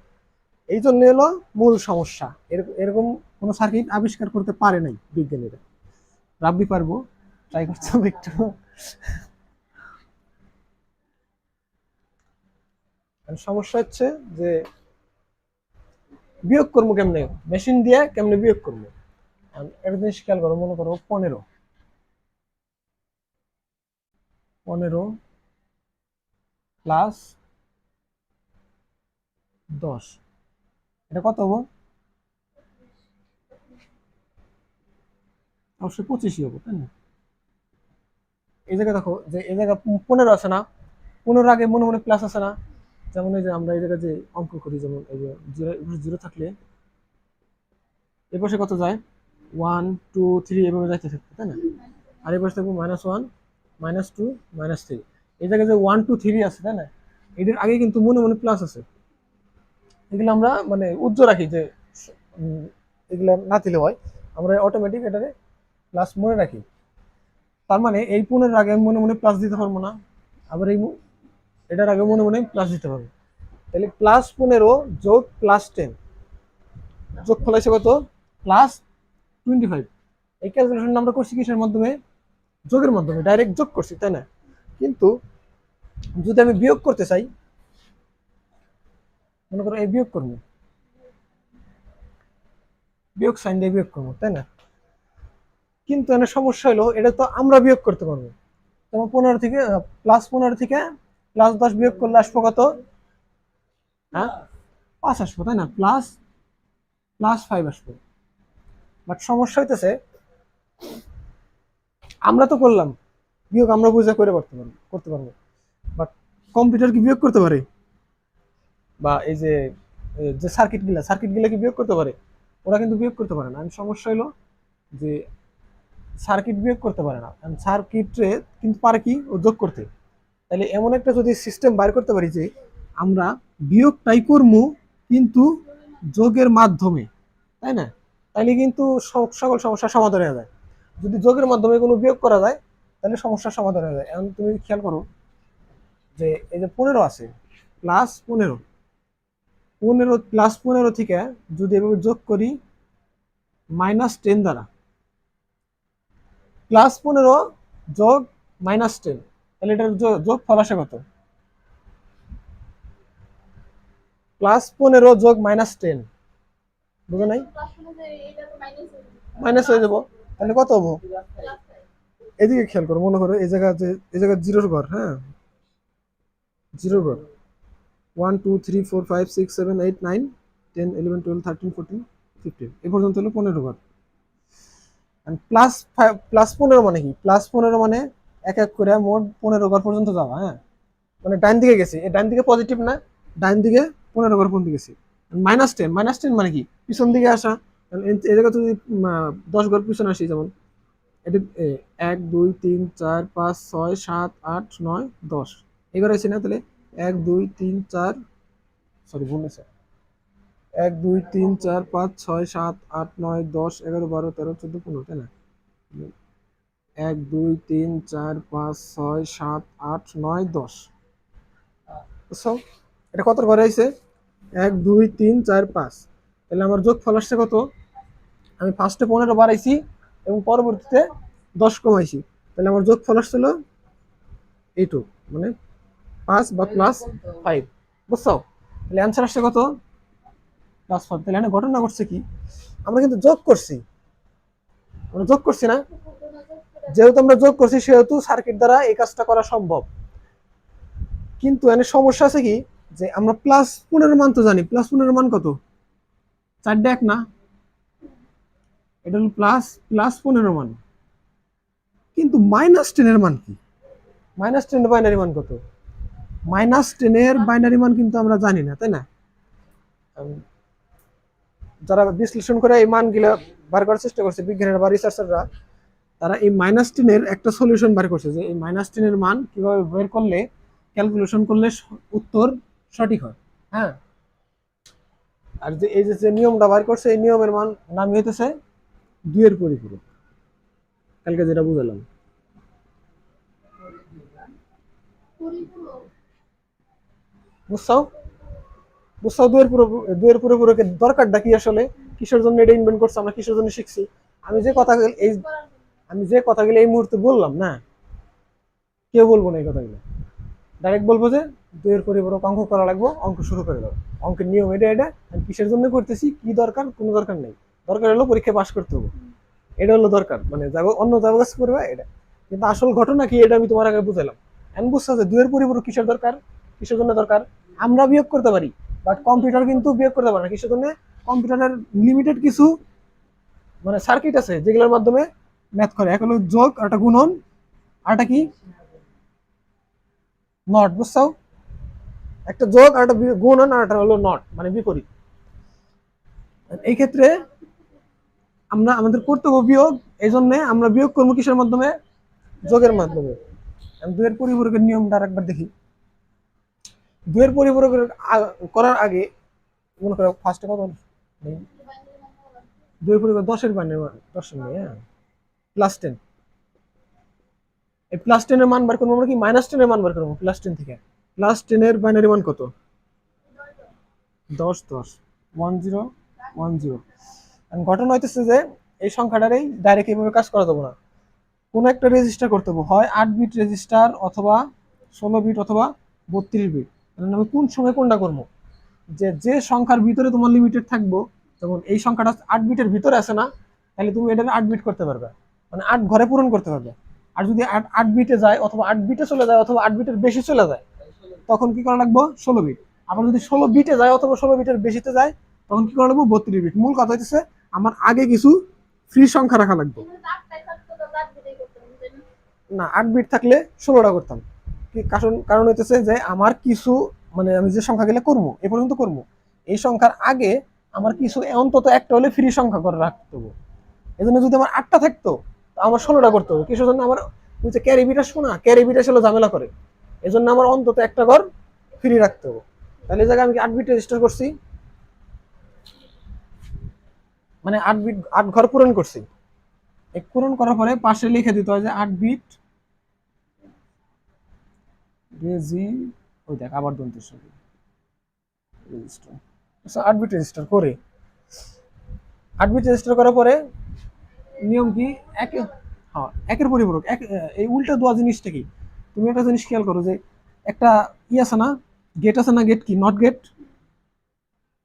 এই জন্য হলো মূল সমস্যা। এরকম কোনো সার্কিট আবিষ্কার করতে পারে নাই বিজ্ঞানীরা। রাব্বি পারবো, ট্রাই করতে হবে একটু। সমস্যা হচ্ছে যে বিয়োগ করবো কেমনে, মেশিন দিয়ে কেমনে বিয়োগ করবো। একটা জিনিস খেয়াল করো, মনে করো 15 প্লাস 10, এটা কত হবো? অবশ্যই 25ই হবো, তাই না? এই জায়গায় দেখো যে এই জায়গায় 15 আছে না, 15 আগে মনে মনে প্লাস আছে না। যেমন এই যে আমরা এই জায়গায় যে অঙ্ক করি, যেমন এই যে জিরো থাকলে এ পাশে কত যায়? 1 2 3 এভাবে যাইতে থাকবে, তাই না? আর এই পাশে থাকবো -1 -2 -3। এই জায়গায় যে 1 2 3 আছে, তাই না? এটার আগে কিন্তু মনে মনে প্লাস আছে। এগুলো আমরা মানে উজ্জ্ব রাখি যে এগুলো না দিলে হয়, আমরা অটোমেটিক এটারে প্লাস মনে রাখি। তার মানে এই 15 আগে মনে মনে প্লাস দিতে পারবো না, আবার এটার আগে মনে মনে প্লাস দিতে পারবো। তাহলে +15 যোগ +10 যোগ ফলাইছে কত? +25। এই ক্যালকুলেশন আমরা করছি কিসের মাধ্যমে? যোগের মাধ্যমে, ডাইরেক্ট যোগ করছি, তাই না? কিন্তু যদি আমি বিয়োগ করতে চাই, মনে করো এই বিয়োগ করবো, বিয়োগ সাইন দিয়ে বিয়োগ করবো, তাই না? কিন্তু এখানে সমস্যা হলো এটা তো আমরা বিয়োগ করতে পারবো। যেমন 15 থেকে +15 থেকে +10 বিয়োগ করলে আসবো কত? হ্যাঁ, 5 আসবো, তাই না? +5 আসবো। বাট সমস্যা হইতেছে আমরা তো করলাম বিয়োগ, আমরা বুঝে করতে পারবো, বাট কম্পিউটার কি বিয়োগ করতে পারে? বা এই যে যে সার্কিট গুলা কি বিয়োগ করতে পারে? ওরা কিন্তু বিয়োগ করতে পারে না। আমি সমস্যা হলো যে সার্কিট বিয়োগ করতে পারে না, সার্কিটে কিন্তু পারে কি ও যোগ করতে। তাহলে এমন একটা যদি সিস্টেম বাইর করতে পারি যে আমরা বিয়োগটাই করবো কিন্তু যোগের মাধ্যমে, তাই না? তাইলে কিন্তু সকল সমস্যার সমাধান হয়ে যায়। যদি যোগের মাধ্যমে কোনো বিয়োগ করা যায়, তাহলে সমস্যার সমাধান হয়ে যায়। এখন তুমি খেয়াল করো যে এই যে 15 আছে, +15, 15 থেকে যদি এভাবে যোগ করি -10 দ্বারা, +15 যোগ -10, তাহলে এটার যোগ ফল আসে কত? +15 যোগ -10, বুঝো নাই? মাইনাস হয়ে যাবো, তাহলে কত হবো? এদিকে খেয়াল করো, মনে করো এই জায়গা জিরোর ঘর, হ্যাঁ, জিরোর ঘর 1 2 3 4 5 6 7 8 9 10 11 12 13 14 15 এ পর্যন্ত হলো 15 ঘর। +15 মানে কি? +15 মানে এক এক করে মোট 15 ঘর পর্যন্ত যাওয়া। হ্যাঁ, মানে ডান দিকে গেছি, এই ডান দিকে পজিটিভ না, ডান দিকে 15 ঘর পর্যন্ত গেছি। -10 মানে কি? পিছন দিকে আসা। এই জায়গা যদি 10 ঘর পিছনে আসি, যেমন এটা 1 2 3 4 5 6 7 8 9 10 এবার আছে না? তাহলে 1 2 3 4, সরি ভুল আছে, 1 2 3 4 5 6 7 8 9 10 11 12 13 14 15, তাই না? 1 2 3 4 5 6 7 8 9 10, বুঝছো? এটা কত ঘরে আইছে? 1 2 3 4 5। তাহলে আমার যোগ ফল আসছে কত? আমি ফার্স্টে 15 বাড়াইছি এবং পরবর্তীতে 10 কমাইছি, তাহলে আমার যোগ ফল আসছিল এইটুক, মানে 5 বা +5, বুঝছো? তাহলে অ্যান্সার আসছে কত? +5। তাহলে এখানে ঘটনা ঘটছে কি? আমরা কিন্তু যোগ করছি, আমরা যোগ করছি না? যেহেতু আমরা যোগ করছি সেহেতু সার্কিট দ্বারা এই কাজটা করা সম্ভব। কিন্তু এখানে সমস্যা আছে কি, যে আমরা +15 মান তো জানি, +15 মান কত? 4 1 না? এটা হলো +15 মান। কিন্তু -10 এর মান কি? -10 এর বাইনারি মান কত? -10 এর বাইনারি মান কিন্তু আমরা জানি না, তাই না? যারা বিশ্লেষণ করে এই মানগুলো বার করার চেষ্টা করছে বিজ্ঞানীরা বা রিসার্চাররা, তারা এই -10 একটা সলিউশন বার করছে যে এই -10 মান কিভাবে বের করলে, ক্যালকুলেশন করলে উত্তর সঠিক হয়। হ্যাঁ, আর যে এই যে নিয়মটা বার করছে এই নিয়মের মান নাম হইতেছে 2 এর পরিপূরক। কালকে যেটা বুঝালাম, বুঝছো? বুঝছো 2 এর পরিপূরকের দরকারটা কি আসলে, কিসের জন্য এটা ইনভেন্ট করছে, আমরা কিসের জন্য শিখছি? আমি যে কথাগুলো এই আমি যে কথাগুলো এই মুহূর্তে বললাম না, কেউ বলবো না এই কথাগুলো। ডাইরেক্ট বলবো যে 2 এর পরিপূরক অঙ্ক করা লাগবে, অঙ্ক শুরু করে দাও। অঙ্কের নিয়ম এটা এটা, আমি কিসের জন্য করতেছি, কি দরকার, কোনো দরকার নেই। দরকার হলো পরীক্ষা পাস করতে হবে, এটা হলো দরকার। মানে যাবো অন্য যাবো কাজ করবে এটা, কিন্তু আসল ঘটনা কি এটা আমি তোমার আগে বুঝালাম। আমি বুঝছো যে 2 এর পরিপূরক কিসের দরকার, কিসের জন্য দরকার। আমরা বিয়োগ করতে পারি, বাট কম্পিউটার কিন্তু বিয়োগ করতে পারে না। কিসের জন্য? কম্পিউটারের লিমিটেড কিছু মানে সার্কিট আছে যেগুলোর মাধ্যমে ম্যাথ করে। এক হলো যোগ, আর একটা গুণন, আর একটা কি নট। বুঝছো? একটা যোগ আর একটা গুণন, আর একটা হলো নট মানে বিপরীত। এই ক্ষেত্রে আমরা আমাদের কর্তব্য বিয়োগ, এই জন্য আমরা বিয়োগ করবো কিসের মাধ্যমে? যোগের মাধ্যমে। 2 এর পরিপূরকের নিয়মটা আরেকবার দেখি। 2 এর পরিপূরক করার আগে মনে করো ফার্স্টে কত নেই, 2 এর পরিপূরক 10-এর বাইনারি মান 10 নেই। হ্যাঁ, +10। এই +10 এর মান বার করবো আমরা, কি -10 এর মান বার করবো +10 থেকে। +10 এর বাইনারি মান কত? 10 10 1 0 1 0। ঘটনা হইতেছে যে এই সংখ্যাটারই ডাইরেক্ট এইভাবে কাজ করা যাবে না, কোনো একটা রেজিস্টার করতে হবে, হয় 8 বিট রেজিস্টার, অথবা 16 বিট, অথবা 32 বিট। মানে আমি কোন সময় কোনটা করবো, যে যে সংখ্যার ভিতরে তোমার লিমিটেড থাকবো, যেমন এই সংখ্যাটা 8 বিটের ভিতরে আছে না, তাহলে তুমি এটা 8 বিট করতে পারবে, মানে 8 ঘরে পূরণ করতে পারবে। আর যদি 8 বিটে যায়, অথবা 8 বিটে চলে যায়, অথবা 8 বিটের বেশি চলে যায়, তখন কি করা লাগবে? 16 বিট। আবার যদি 16 বিটে যায়, অথবা 16 বিটের বেশিতে যায়, তখন কি করা লাগবে? 32 বিট। মূল কথা হচ্ছে আমার আগে কিছু ফ্রি সংখ্যা রাখা লাগবে। না, 8 বিট থাকলে 16টা করতাম। কি কারণ? কারণ হইতেছে যে আমার কিছু মানে আমি যে সংখ্যাগুলো করবো এ পর্যন্ত করবো, এই সংখ্যার আগে আমার কিছু অন্তত একটা হলে ফ্রি সংখ্যা করে রাখতে হবে। এই জন্য যদি আমার 8টা থাকতো, আমার 16টা করতে হবে। কিসের জন্য? আমার বুঝছে ক্যারি বিট আসবো না, ক্যারি বিট আসলে ঝামেলা করে। এই জন্য আমার অন্তত একটা ঘর ফ্রি রাখতে হবে। তাহলে এই জায়গায় আমি 8 বিট রেজিস্টার করছি, মানে 8 বিট 8 ঘর পূরণ করছি। এক পূরণ করার পরে পাশে লিখে দিতে হয় যে 8 বিট রেজি, ওই দেখ আবার দন্তের সঙ্গে রেজিস্টার। আচ্ছা, 8 বিট রেজিস্টার করে 8 বিট রেজিস্টার করার পরে নিয়ম কি? একে হ্যাঁ, একের পরিপূরক এক। এই উল্টা দেওয়া জিনিসটা কি? তুমি একটা জিনিস খেয়াল করো যে একটা আছে না, গেট আছে না, গেট কি নট গেট।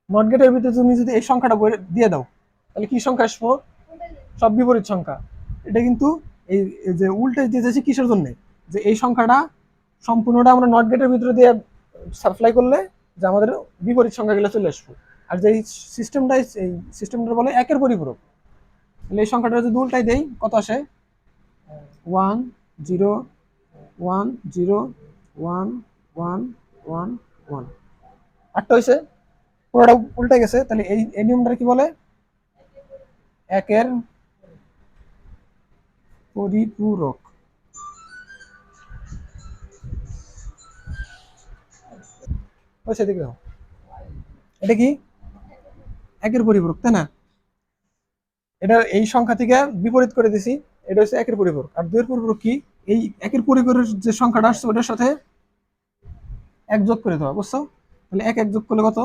নট গেটের ভিতরে তুমি যদি এই সংখ্যাটা দিয়ে দাও, তাহলে কি সংখ্যা আসবো? সব বিপরীত সংখ্যা। এটা কিন্তু এই যে উল্টে দিয়ে যাচ্ছি কিসের জন্য, যে এই সংখ্যাটা সম্পূর্ণটা আমরা নট গেটের ভিতরে দিয়ে সাপ্লাই করলে যে আমাদের বিপরীত সংখ্যাগুলো চলে আসবে। আর যে এই সিস্টেমটা বলে একের পরিপূরক। তাহলে এই সংখ্যাটা যদি উল্টাই দেই, কত আসে? 1 0 1 0 1 1 1 1। 8টা হয়েছে, পুরোটা উল্টে গেছে। তাহলে এই নিয়মটা কি বলে? একের পরিপূরক। হয়েছে, দেখে দাও। এটা কি? একের পরিপূরক, তাই না? এটা এই সংখ্যা থেকে বিপরীত করে দিছি, এটা হচ্ছে একের পরিপূরক। আর 2 এর পরিপূরক কি? এই একের পরিপূরকের যে সংখ্যাটা আসছে ওটার সাথে 1 যোগ করে দেওয়া। বুঝছো? তাহলে 1 1 যোগ করলে কত?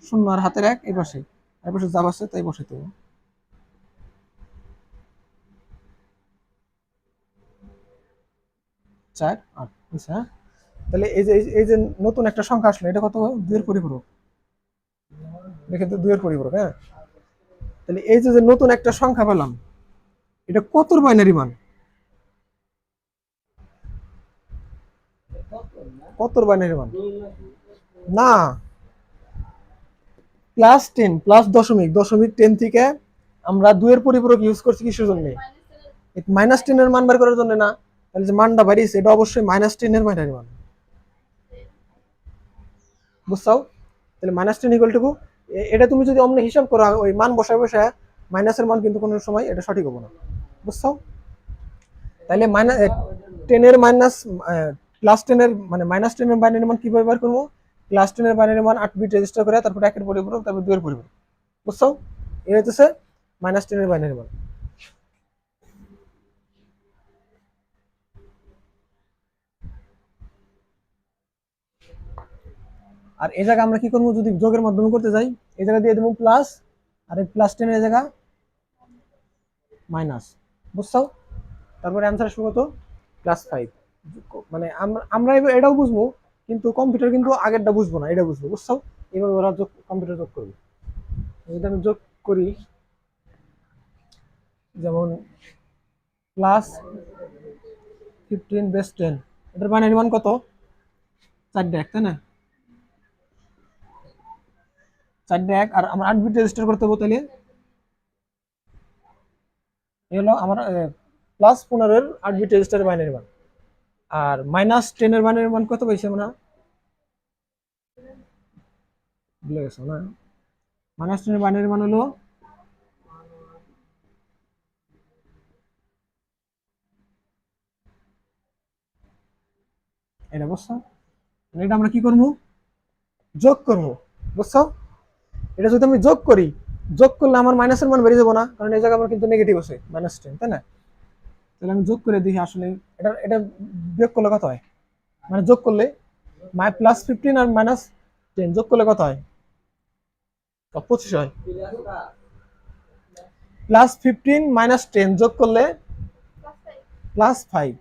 0। আর হাতের 1 এই পাশে, এই পাশে যা আছে তাই বসাইতে হবে। 4 8 বুঝছো? হ্যাঁ, তাহলে এই যে নতুন একটা সংখ্যা আসলো, এটা কত? 2 এর পরিপূরক। দেখে তো 2 এর পরিপূরক। হ্যাঁ, তাহলে এই যে নতুন একটা সংখ্যা পেলাম, এটা কতর বাইনারি মান? কতর বাইনারি মান? না, +10 প্লাস দশমিক, দশমিক 10 থেকে আমরা 2 এর পরিপূরক ইউজ করছি কিসের জন্য? -10 এর মান বের করার জন্য না। তাহলে যে মানটা বাড়িয়েছে এটা অবশ্যই -10 এর মান। বুঝছো? তাহলে -10 ইকুয়াল টু এটা তুমি যদি অমনি হিসাব করো ওই মান বসায় বসায়, মাইনাসের মান কিন্তু কোনো সময় এটা সঠিক হবে না, বুঝছো? তাইলে মাইনাস 10 এর মাইনাস +10 এর মানে -10 এর বাইনারি মান কিভাবে বের করবো? +10 এর বাইনারি মান 8 বিট রেজিস্টার করে, তারপর 1 এর পরিপূরক, তারপর 2 এর পরিপূরক, বুঝছো? এটা হচ্ছে -10 এর বাইনারি মান। আর এই জায়গা আমরা কি করবো যদি যোগের মাধ্যমে করতে যাই? এই জায়গা দিয়ে দেবো প্লাস, আর এই +10 এর জায়গা মাইনাস, বুঝছো? তারপরে অ্যান্সার আসবে কত? +5। মানে আমরা এটাও বুঝবো, কিন্তু কম্পিউটার কিন্তু আগেরটা বুঝবো না, এটা বুঝবো, বুঝছো? এইভাবে ওরা কম্পিউটার যোগ করবে। যদি আমি যোগ করি, যেমন +15 + 10, এটার বাইনারি মান কত? 4 তাই না? 4 আর আমরা 8 বিট রেজিস্টার করতে হবো, তাহলে এই হলো আমার +15 এর 8 বিট রেজিস্টারের বাইনারি মান। আর -10 এর বাইনারি মান কত পাইছি আমরা? ভুলে গেছো না? -10 এর বাইনারি মান হলো এটা, বুঝছো? এটা আমরা কি করবো? যোগ করবো, বুঝছো? এটা যদি আমি যোগ করি, যোগ করলে আমার মাইনাসের মান বেড়ে যাবো না? কারণ এই জায়গায় আমার কিন্তু নেগেটিভ আছে -10, তাই না? তাহলে আমি যোগ করে দেখি আসলে এটা এটা বিয়োগ করলে কত হয়, মানে যোগ করলে +15 আর -10 যোগ করলে কত হয়? 25 হয়। +15 - 10 যোগ করলে +5,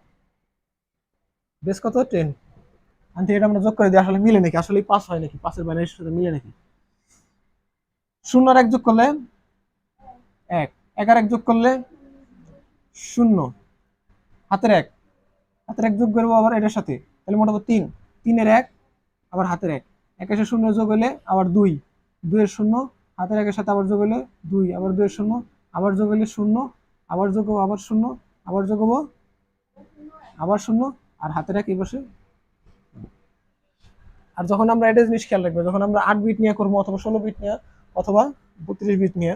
বেশ কত? 10। আনতে এটা আমরা যোগ করে দিই, আসলে মিলে নাকি, আসলে 5 হয় নাকি, 5 এর বাইনারির সাথে মিলে নাকি? 0 আর 1 যোগ করলে 1, 1 আর 1 যোগ করলে 0, হাতের 1, হাতের 1 যোগ করবো আবার এটার সাথে, তাহলে মোটামুটি 3, 3 এর 1, আবার হাতের 1, 1 এর 0 যোগ হলে আবার 2, 2 এর 0, হাতের 1 এর সাথে আবার যোগ হলে 2, আবার 2 এর 0, আবার যোগ হলে 0, আবার যোগ হবো, আবার 0, আবার যোগ হবো, আবার 0, আর হাতের 1 এই পাশে। আর যখন আমরা এটা জিনিস খেয়াল রাখবো, যখন আমরা 8 বিট নিয়ে করবো, অথবা 16 বিট নিয়ে, অথবা 32 বিট নিয়ে,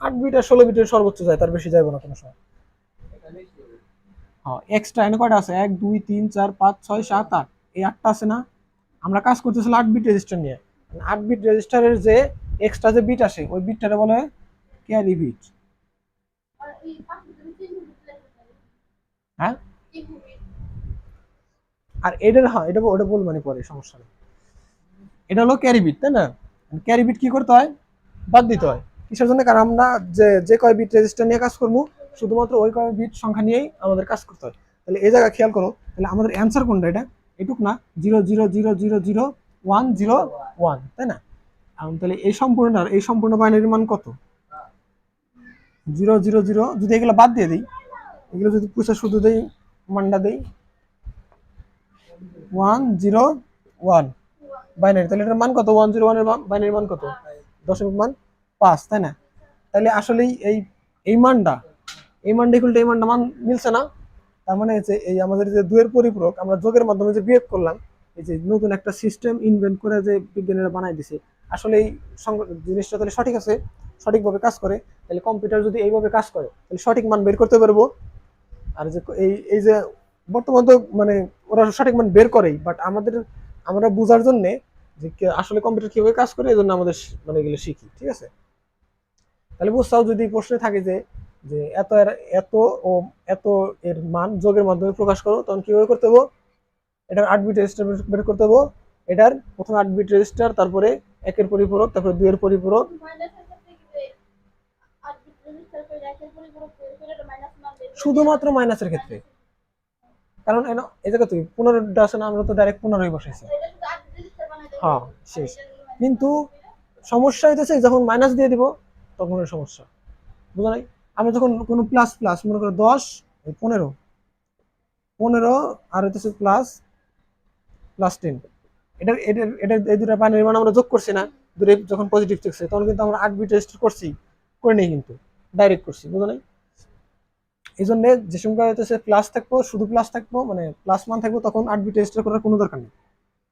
8 বিট আর 16 বিটের সর্বোচ্চ যায়, তার বেশি যাইব না কোনো সময়। হ্যাঁ, এক্সট্রা এনে কয়টা আছে? 1 2 3 4 5 6 7 8, এই 8টা আছে না? আমরা কাজ করতেছিলাম 8 বিট রেজিস্টার নিয়ে। 8 বিট রেজিস্টারের যে এক্সট্রা যে বিট আসে, ওই বিটটারে বলে ক্যারি বিট। হ্যাঁ, আর এটার, হ্যাঁ এটা ওটা বল, মানে পরে সমস্যা নেই। এটা হলো ক্যারি বিট, তাই না? ক্যারি বিট কি করতে হয়? বাদ দিতে হয়। কিসের জন্য? কারণ আমরা যে যে কয় বিট রেজিস্টার নিয়ে কাজ করবো, শুধুমাত্র ওই কয় বিট সংখ্যা নিয়েই আমাদের কাজ করতে হয়। তাহলে এই জায়গা খেয়াল করো, তাহলে আমাদের অ্যান্সার কোনটা? এটা এটুক না, 0 0 0 0 0 1 0 1, তাই না? তাহলে এই সম্পূর্ণ বাইনারি মান কত? 0 0 0, যদি এগুলো বাদ দিয়ে দিই, এগুলো যদি পুষে শুধু দেই, মানটা দেই 1 0 1 বাইনারি, তাহলে এটার মান কত? 101 এর বাইনারি মান কত? দশমিক মান 5, তাই না? তাহলে আসলেই এই মানটা, ইকুয়াল টু এই মানটা মান মিলছে না? তার মানে হচ্ছে এই আমাদের যে 2 এর পরিপূরক আমরা যোগের মাধ্যমে যে বিয়োগ করলাম, এই যে নতুন একটা সিস্টেম ইনভেন্ট করে যে বিজ্ঞানীরা বানাই দিছে, আসলে এই জিনিসটা তাহলে সঠিক আছে, সঠিকভাবে কাজ করে। তাহলে কম্পিউটার যদি এইভাবে কাজ করে, তাহলে সঠিক মান বের করতে পারবো। আর যে এই যে বর্তমান তো মানে ওরা সঠিক মান বের করেই, বাট আমরা বোঝার জন্য যে আসলে কম্পিউটার কিভাবে কাজ করে, এই জন্য আমাদের মানে এগুলো শিখি, ঠিক আছে? তাহলে বুঝছাও, যদি প্রশ্নে থাকে যে যে এত ও এত এর মান যোগের মাধ্যমে প্রকাশ করো, তখন কিভাবে করতে হবে? এটার 8 বিট রেজিস্টার বের করতে হবে। এটার প্রথমে 8 বিট রেজিস্টার, তারপরে 1 এর পরিপূরক, তারপরে 2 এর পরিপূরক। শুধুমাত্র মাইনাসের ক্ষেত্রে, কারণ এই জায়গা তুই 15টা আসে না, আমরা তো ডাইরেক্ট 15ই বসাইছি। হ্যাঁ, শেষ। কিন্তু সমস্যা হইতেছে যখন মাইনাস দিয়ে দিব, তখন সমস্যা, বুঝা নাই? আমরা যখন কোনো প্লাস প্লাস মনে করো 10 15 15 আর হইতেছে প্লাস +10, এটার এই দুটো বাইনারি মান আমরা যোগ করছি না, দূরে যখন পজিটিভ থাকছে, তখন কিন্তু আমরা 8 বিট রেজিস্টার করছি, করে নেই কিন্তু ডাইরেক্ট করছি, বুঝা নাই? এই জন্য যে সংখ্যা হইতেছে প্লাস থাকবো, শুধু প্লাস থাকবো, মানে প্লাস মান থাকবো, তখন 8 বিট রেজিস্টার করার কোনো দরকার নেই।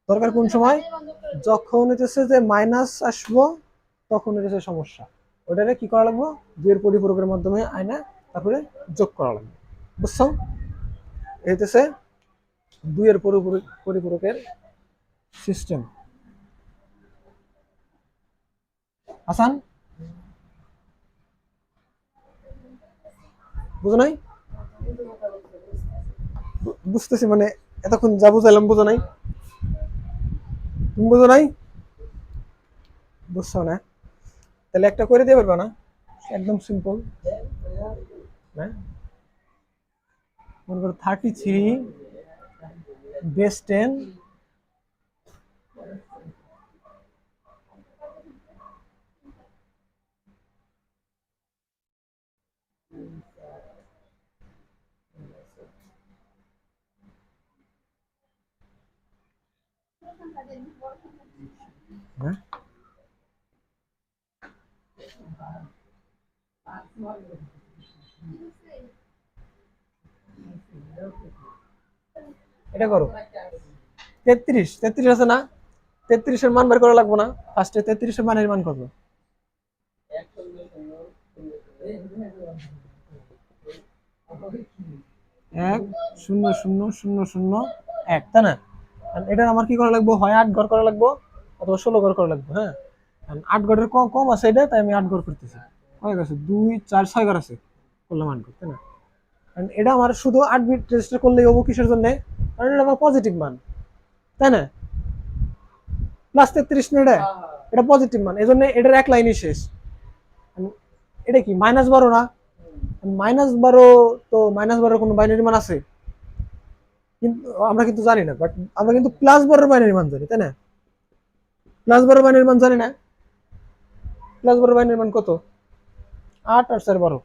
দরকার কোন সময়? যখন হইতেছে যে মাইনাস আসবো তখন হইতেছে সমস্যা। ওটারে কি করা লাগবে? দুইয়ের পরিপূরকের মাধ্যমে আয়না তারপরে যোগ করা লাগবে। বুঝছো? এই হইতেছে দুইয়ের পরিপূরকের সিস্টেম। আসান বুঝো নাই? বুঝতেছি মানে এতক্ষণ যা বুঝাইলাম বুঝো নাই? তুমি বুঝো নাই? বুঝছো না? তাহলে একটা করে দিয়ে পারবা না? একদম সিম্পল। হ্যাঁ, মনে করো 33 বেস 10 হ্যাঁ, এটা করো। 33 আছে না? 33-এর মান বের করা লাগবে না? ফার্স্টে 33-এর মানের মান কত? 1 0 0 0 0 1, তাই না? এটা আমার কি করা লাগবে? হয় 8 ঘর করা লাগবে অথবা 16 ঘর করা লাগবে। হ্যাঁ, 8 ঘরের কম কম আছে এটা, তাই আমি 8 ঘর করতেছি। হয়ে গেছে 2 4 6 ঘর আছে করলাম 8 ঘর, তাই না? এটা আমার শুধু 8 বিট রেজিস্টার করলেই হবো। কিসের জন্য? কারণ এটা আমার পজিটিভ মান, তাই না? প্লাস 33 না এটা? এটা পজিটিভ মান, এই জন্য এটার এক লাইনই শেষ। এটা কি -12 না? -12, তো -12 কোনো বাইনারি মান আছে? কিন্তু আমরা কিন্তু জানি না, বাট আমরা কিন্তু +12 বাইনারি মান জানি, তাই না? +12 বাইনারি মান জানি না? +12 বাইনারি মান কত? 8 আর 4 12,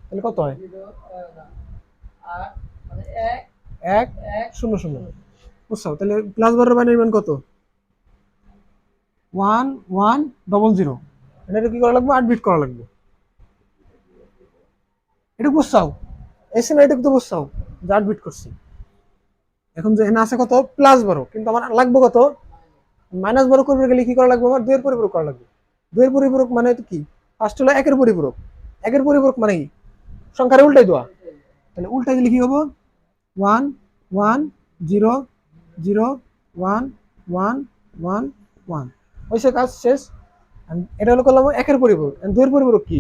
তাহলে কত হয়? 1 0 0। বুঝছো? তাহলে +12 বাইনারি মান কত? 1 1 0 0। এটা কি করা লাগবে? 8 বিট করা লাগবে। এটা বুঝছাও? এসে না, এটা তো বুঝছাও যে 8 বিট করছি। এখন যে এখানে আছে কত? +12, কিন্তু আমার লাগবে কত? -12 করবে গেলে কি করা লাগবে? আমার 2 এর পরিপূরক করা লাগবে। 2 এর পরিপূরক মানে তো কি? ফার্স্ট হলো 1 এর পরিপূরক। 1 এর পরিপূরক মানে কি? সংখ্যার উল্টাই দেওয়া। তাহলে উল্টাই দিলে কি হবে? 1 1 0 0 1 1 1 1। হইছে, কাজ শেষ। এটা হলো করলাম 1 এর পরিপূরক। 2 এর পরিপূরক কি?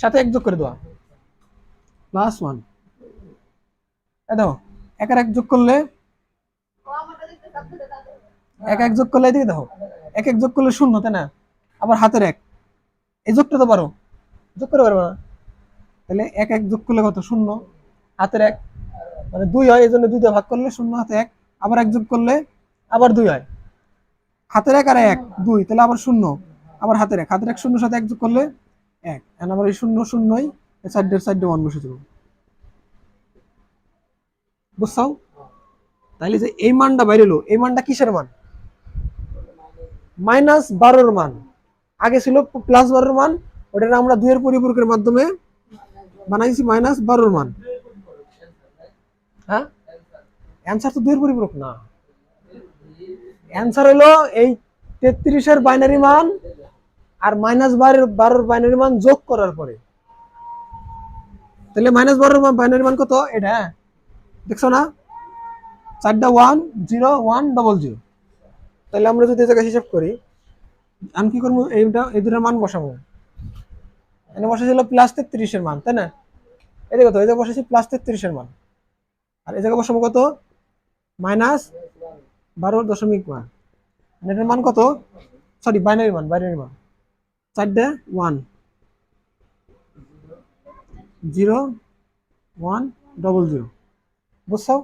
সাথে 1 যোগ করে দেওয়া, +1। এই দেখো, 1 আর 1 যোগ করলে 1 1 যোগ করলে এদিকে দেখো, 1 1 যোগ করলে 0, তাই না? আবার হাতের 1, এই যোগটা তো পারো, যোগ করে পারবে না? তাহলে 1 1 যোগ করলে কত? 0, হাতের 1 মানে 2 হয়, এই জন্য 2 দিয়ে ভাগ করলে 0 হাতে 1, আবার 1 যোগ করলে আবার 2 হয়। হাতের 1 আর 1 2, তাহলে আবার 0, আবার হাতের 1, হাতের 1 0 সাথে 1 যোগ করলে 1, এখন আবার এই 0 0ই সাইডের সাইডে 1 বসে দেবো। বুঝছাও? তাইলে যে এই মানটা বাইরে এলো, এই মানটা কিসের মান? -12 মান। আগে ছিল +12 মান, ওটা আমরা 2 এর পরিপূরকের মাধ্যমে বানাইছি -12 মান। হ্যাঁ, অ্যান্সার তো 2 এর পরিপূরক না। অ্যান্সার হলো এই 33-এর বাইনারি মান আর -12 বাইনারি মান যোগ করার পরে। তাহলে -12 বাইনারি মান কত? এটা দেখছো না? 4টা 1 0 1 0 0। তাহলে আমরা যদি এই জায়গায় হিসাব করি, আমি কি করবো? এইটা এই দুটার মান বসাবো। এখানে বসেছিল +33-এর মান, তাই না? এই কত? এই জায়গায় বসেছি +33-এর মান, আর এই জায়গায় বসাবো কত? -12.1। এটার মান কত? সরি, বাইনারি মান, বাইনারি মান 4টা 1 0 1 0 0। বুঝছো?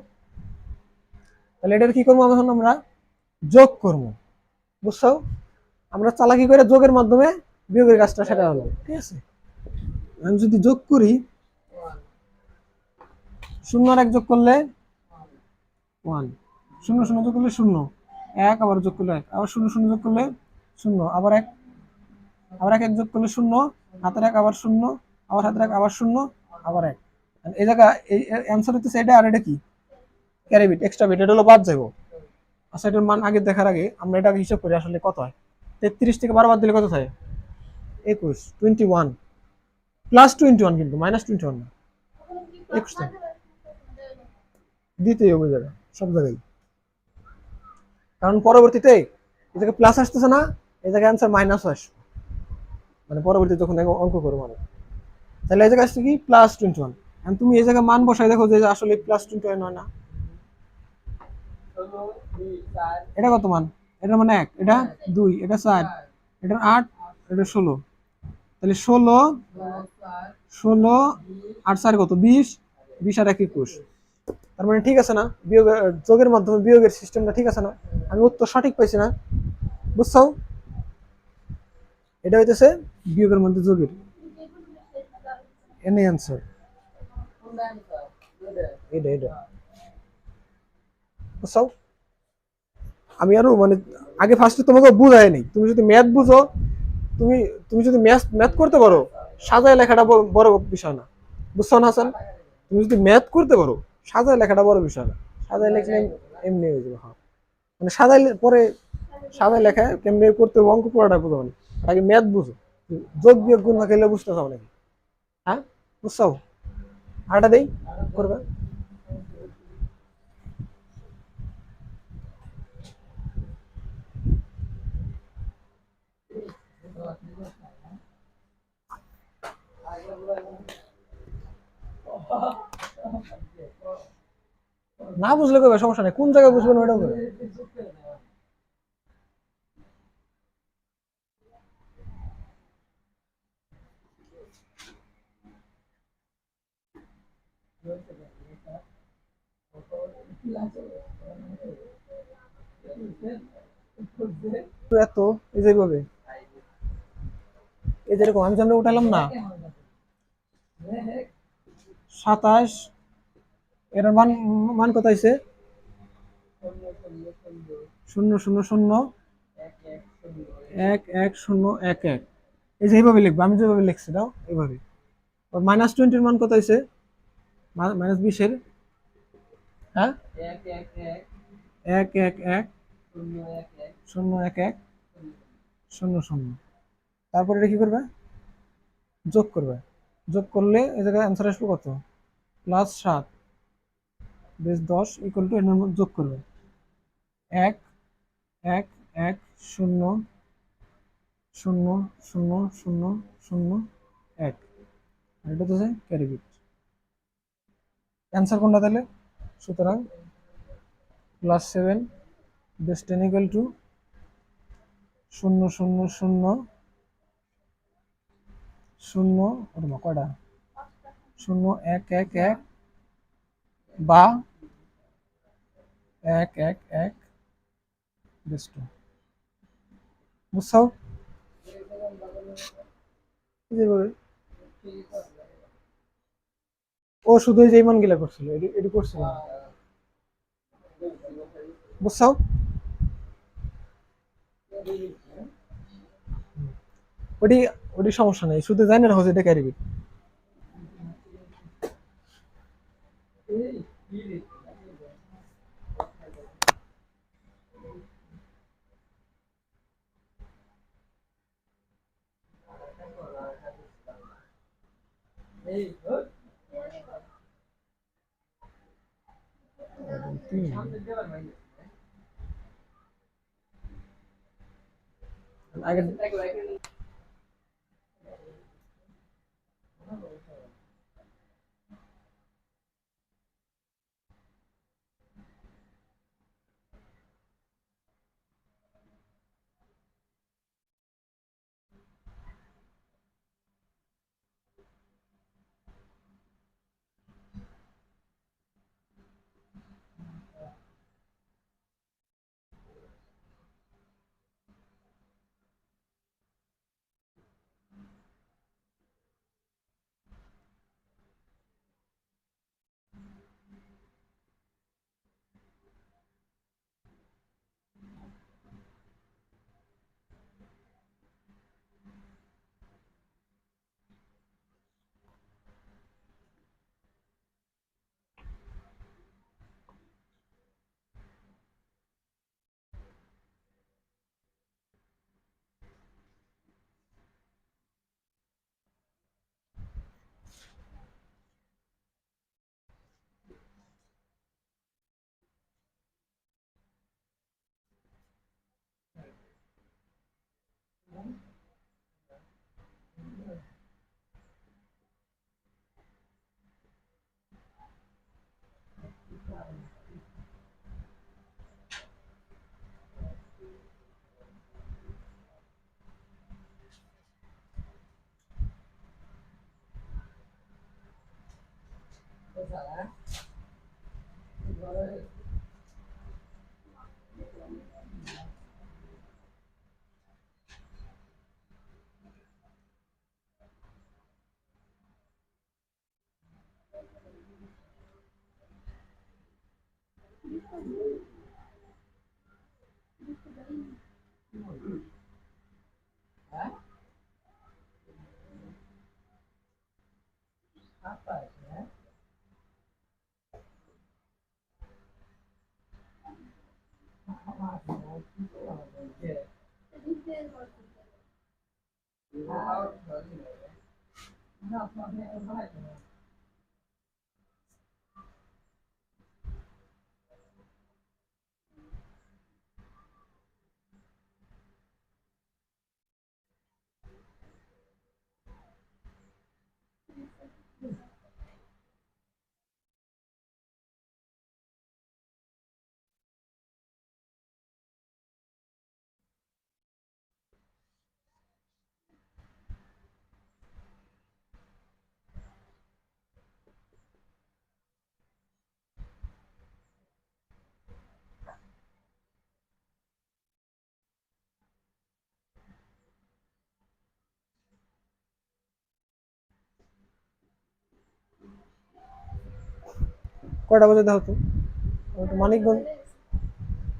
তাহলে এটার কি করবো? এখন আমরা যোগ করবো। বুঝছো? আমরা চালাকি করে যোগের মাধ্যমে বিয়োগের কাজটা সেটা হলো, ঠিক আছে? আমি যদি যোগ করি, 0 আর 1 যোগ করলে 1, 0 0 যোগ করলে 0, 1 আবার যোগ করলে 1, আবার 0 0 যোগ করলে 0, আবার 1, আবার 1 1 যোগ করলে 0, হাতের 1 আবার 0, আবার হাতের 1 আবার 0, আবার 1। এই জায়গা এই অ্যান্সার হচ্ছে এটা, আর এটা কি? ক্যারি বিট, এক্সট্রা বিট, এটা হলো বাদ যাবো। আচ্ছা, এটার মান আগে দেখার আগে আমরা এটা হিসাব করি আসলে কত হয়। 33 থেকে 12 বাদ দিলে কত থাকে? 21, 21 প্লাস 21, কিন্তু মাইনাস 21 না। 21 থাকে, দিতেই হবে জায়গা, সব জায়গায়। কারণ পরবর্তীতে এই জায়গায় প্লাস আসতেছে না, এই জায়গায় অ্যান্সার মাইনাস আসবে, মানে পরবর্তীতে যখন অঙ্ক করবো মানে। তাহলে এই জায়গায় আসছে কি +21। এখন তুমি এই জায়গায় মান বসাই দেখো যে আসলে +21 হয় না। এটা কত মান? এটা মানে 1, এটা 2, এটা 4, এটা 8, এটা 16। তাহলে 16 8 4 কত? 20, 20 আর 1 21। তার মানে ঠিক আছে না? বিয়োগ যোগের মাধ্যমে বিয়োগের সিস্টেমটা ঠিক আছে না? আমি উত্তর সঠিক পাইছি না? বুঝছো? এটা হইতেছে বিয়োগের মধ্যে যোগের এনে অ্যান্সার। এটা এটা বুঝছো? আমি আরো মানে আগে ফার্স্টে তোমাকে বুঝাই নাই। তুমি যদি ম্যাথ বুঝো, তুমি তুমি যদি ম্যাথ ম্যাথ করতে পারো, সাজায় লেখাটা বড় বিষয় না। বুঝছো না হাসান? তুমি যদি ম্যাথ করতে পারো, সাজায় লেখাটা বড় বিষয় না। সাজায় লেখলে এমনি হয়ে যাবে। হ্যাঁ, মানে সাজাই পরে সাজাই লেখা কেমনি করতে হবে অঙ্ক পুরোটা বুঝো না। আগে ম্যাথ বুঝো, যোগ বিয়োগ গুণ ভাগ এগুলো বুঝতে চাও নাকি? হ্যাঁ, বুঝছো? আটা দেই করবে। না বুঝলে করবে, সমস্যা নেই। কোন জায়গায় বুঝবেন ওইটাও করবে। এত এই যে এইভাবে, এই যেরকম আমি সামনে উঠালাম না, 27, এর মান মান কত হয়েছে? 0 0 0 1 1 0 1 1। এই যে এইভাবে লিখবো, আমি যেভাবে লিখছি দাও এইভাবে। -20 মান কত হয়েছে? -20 হ্যাঁ, 1 1 1 0 1 1 0 0। তারপরে এটা কি করবে? যোগ করবে। যোগ করলে এই জায়গায় অ্যান্সার আসবে কত? +7 বেশ 10 ইকুয়াল টু এর মধ্যে যোগ করবে 1 1 1 0 0 0 0 0 1। আর এটা তো ক্যারি বিট। অ্যান্সার কোনটা তাহলে? সুতরাং +7 বেস 10 ইকুয়াল টু 0 0 0 0 ওটা কয়টা? 0 1 1 1 বা 1 1 1 বেস 2। বুঝছো? যেভাবে ও শুধু এই যে মান গিলা করছিল, এটি করছিল না। বুঝছো? ওটি ওটি সমস্যা নেই, শুধু জানি না হচ্ছে এটা ক্যারি বিট। আগে কয়টা বাজে দেখো তো? ওটা মানিকগঞ্জ,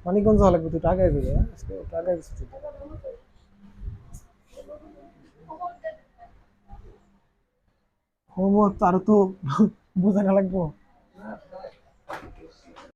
মানিকগঞ্জ যাওয়া লাগবে, তুই টাকা দিবি, হ্যাঁ আজকে টাকা দিচ্ছি। হোমওয়ার্ক তো আরো তো বোঝানো লাগবো।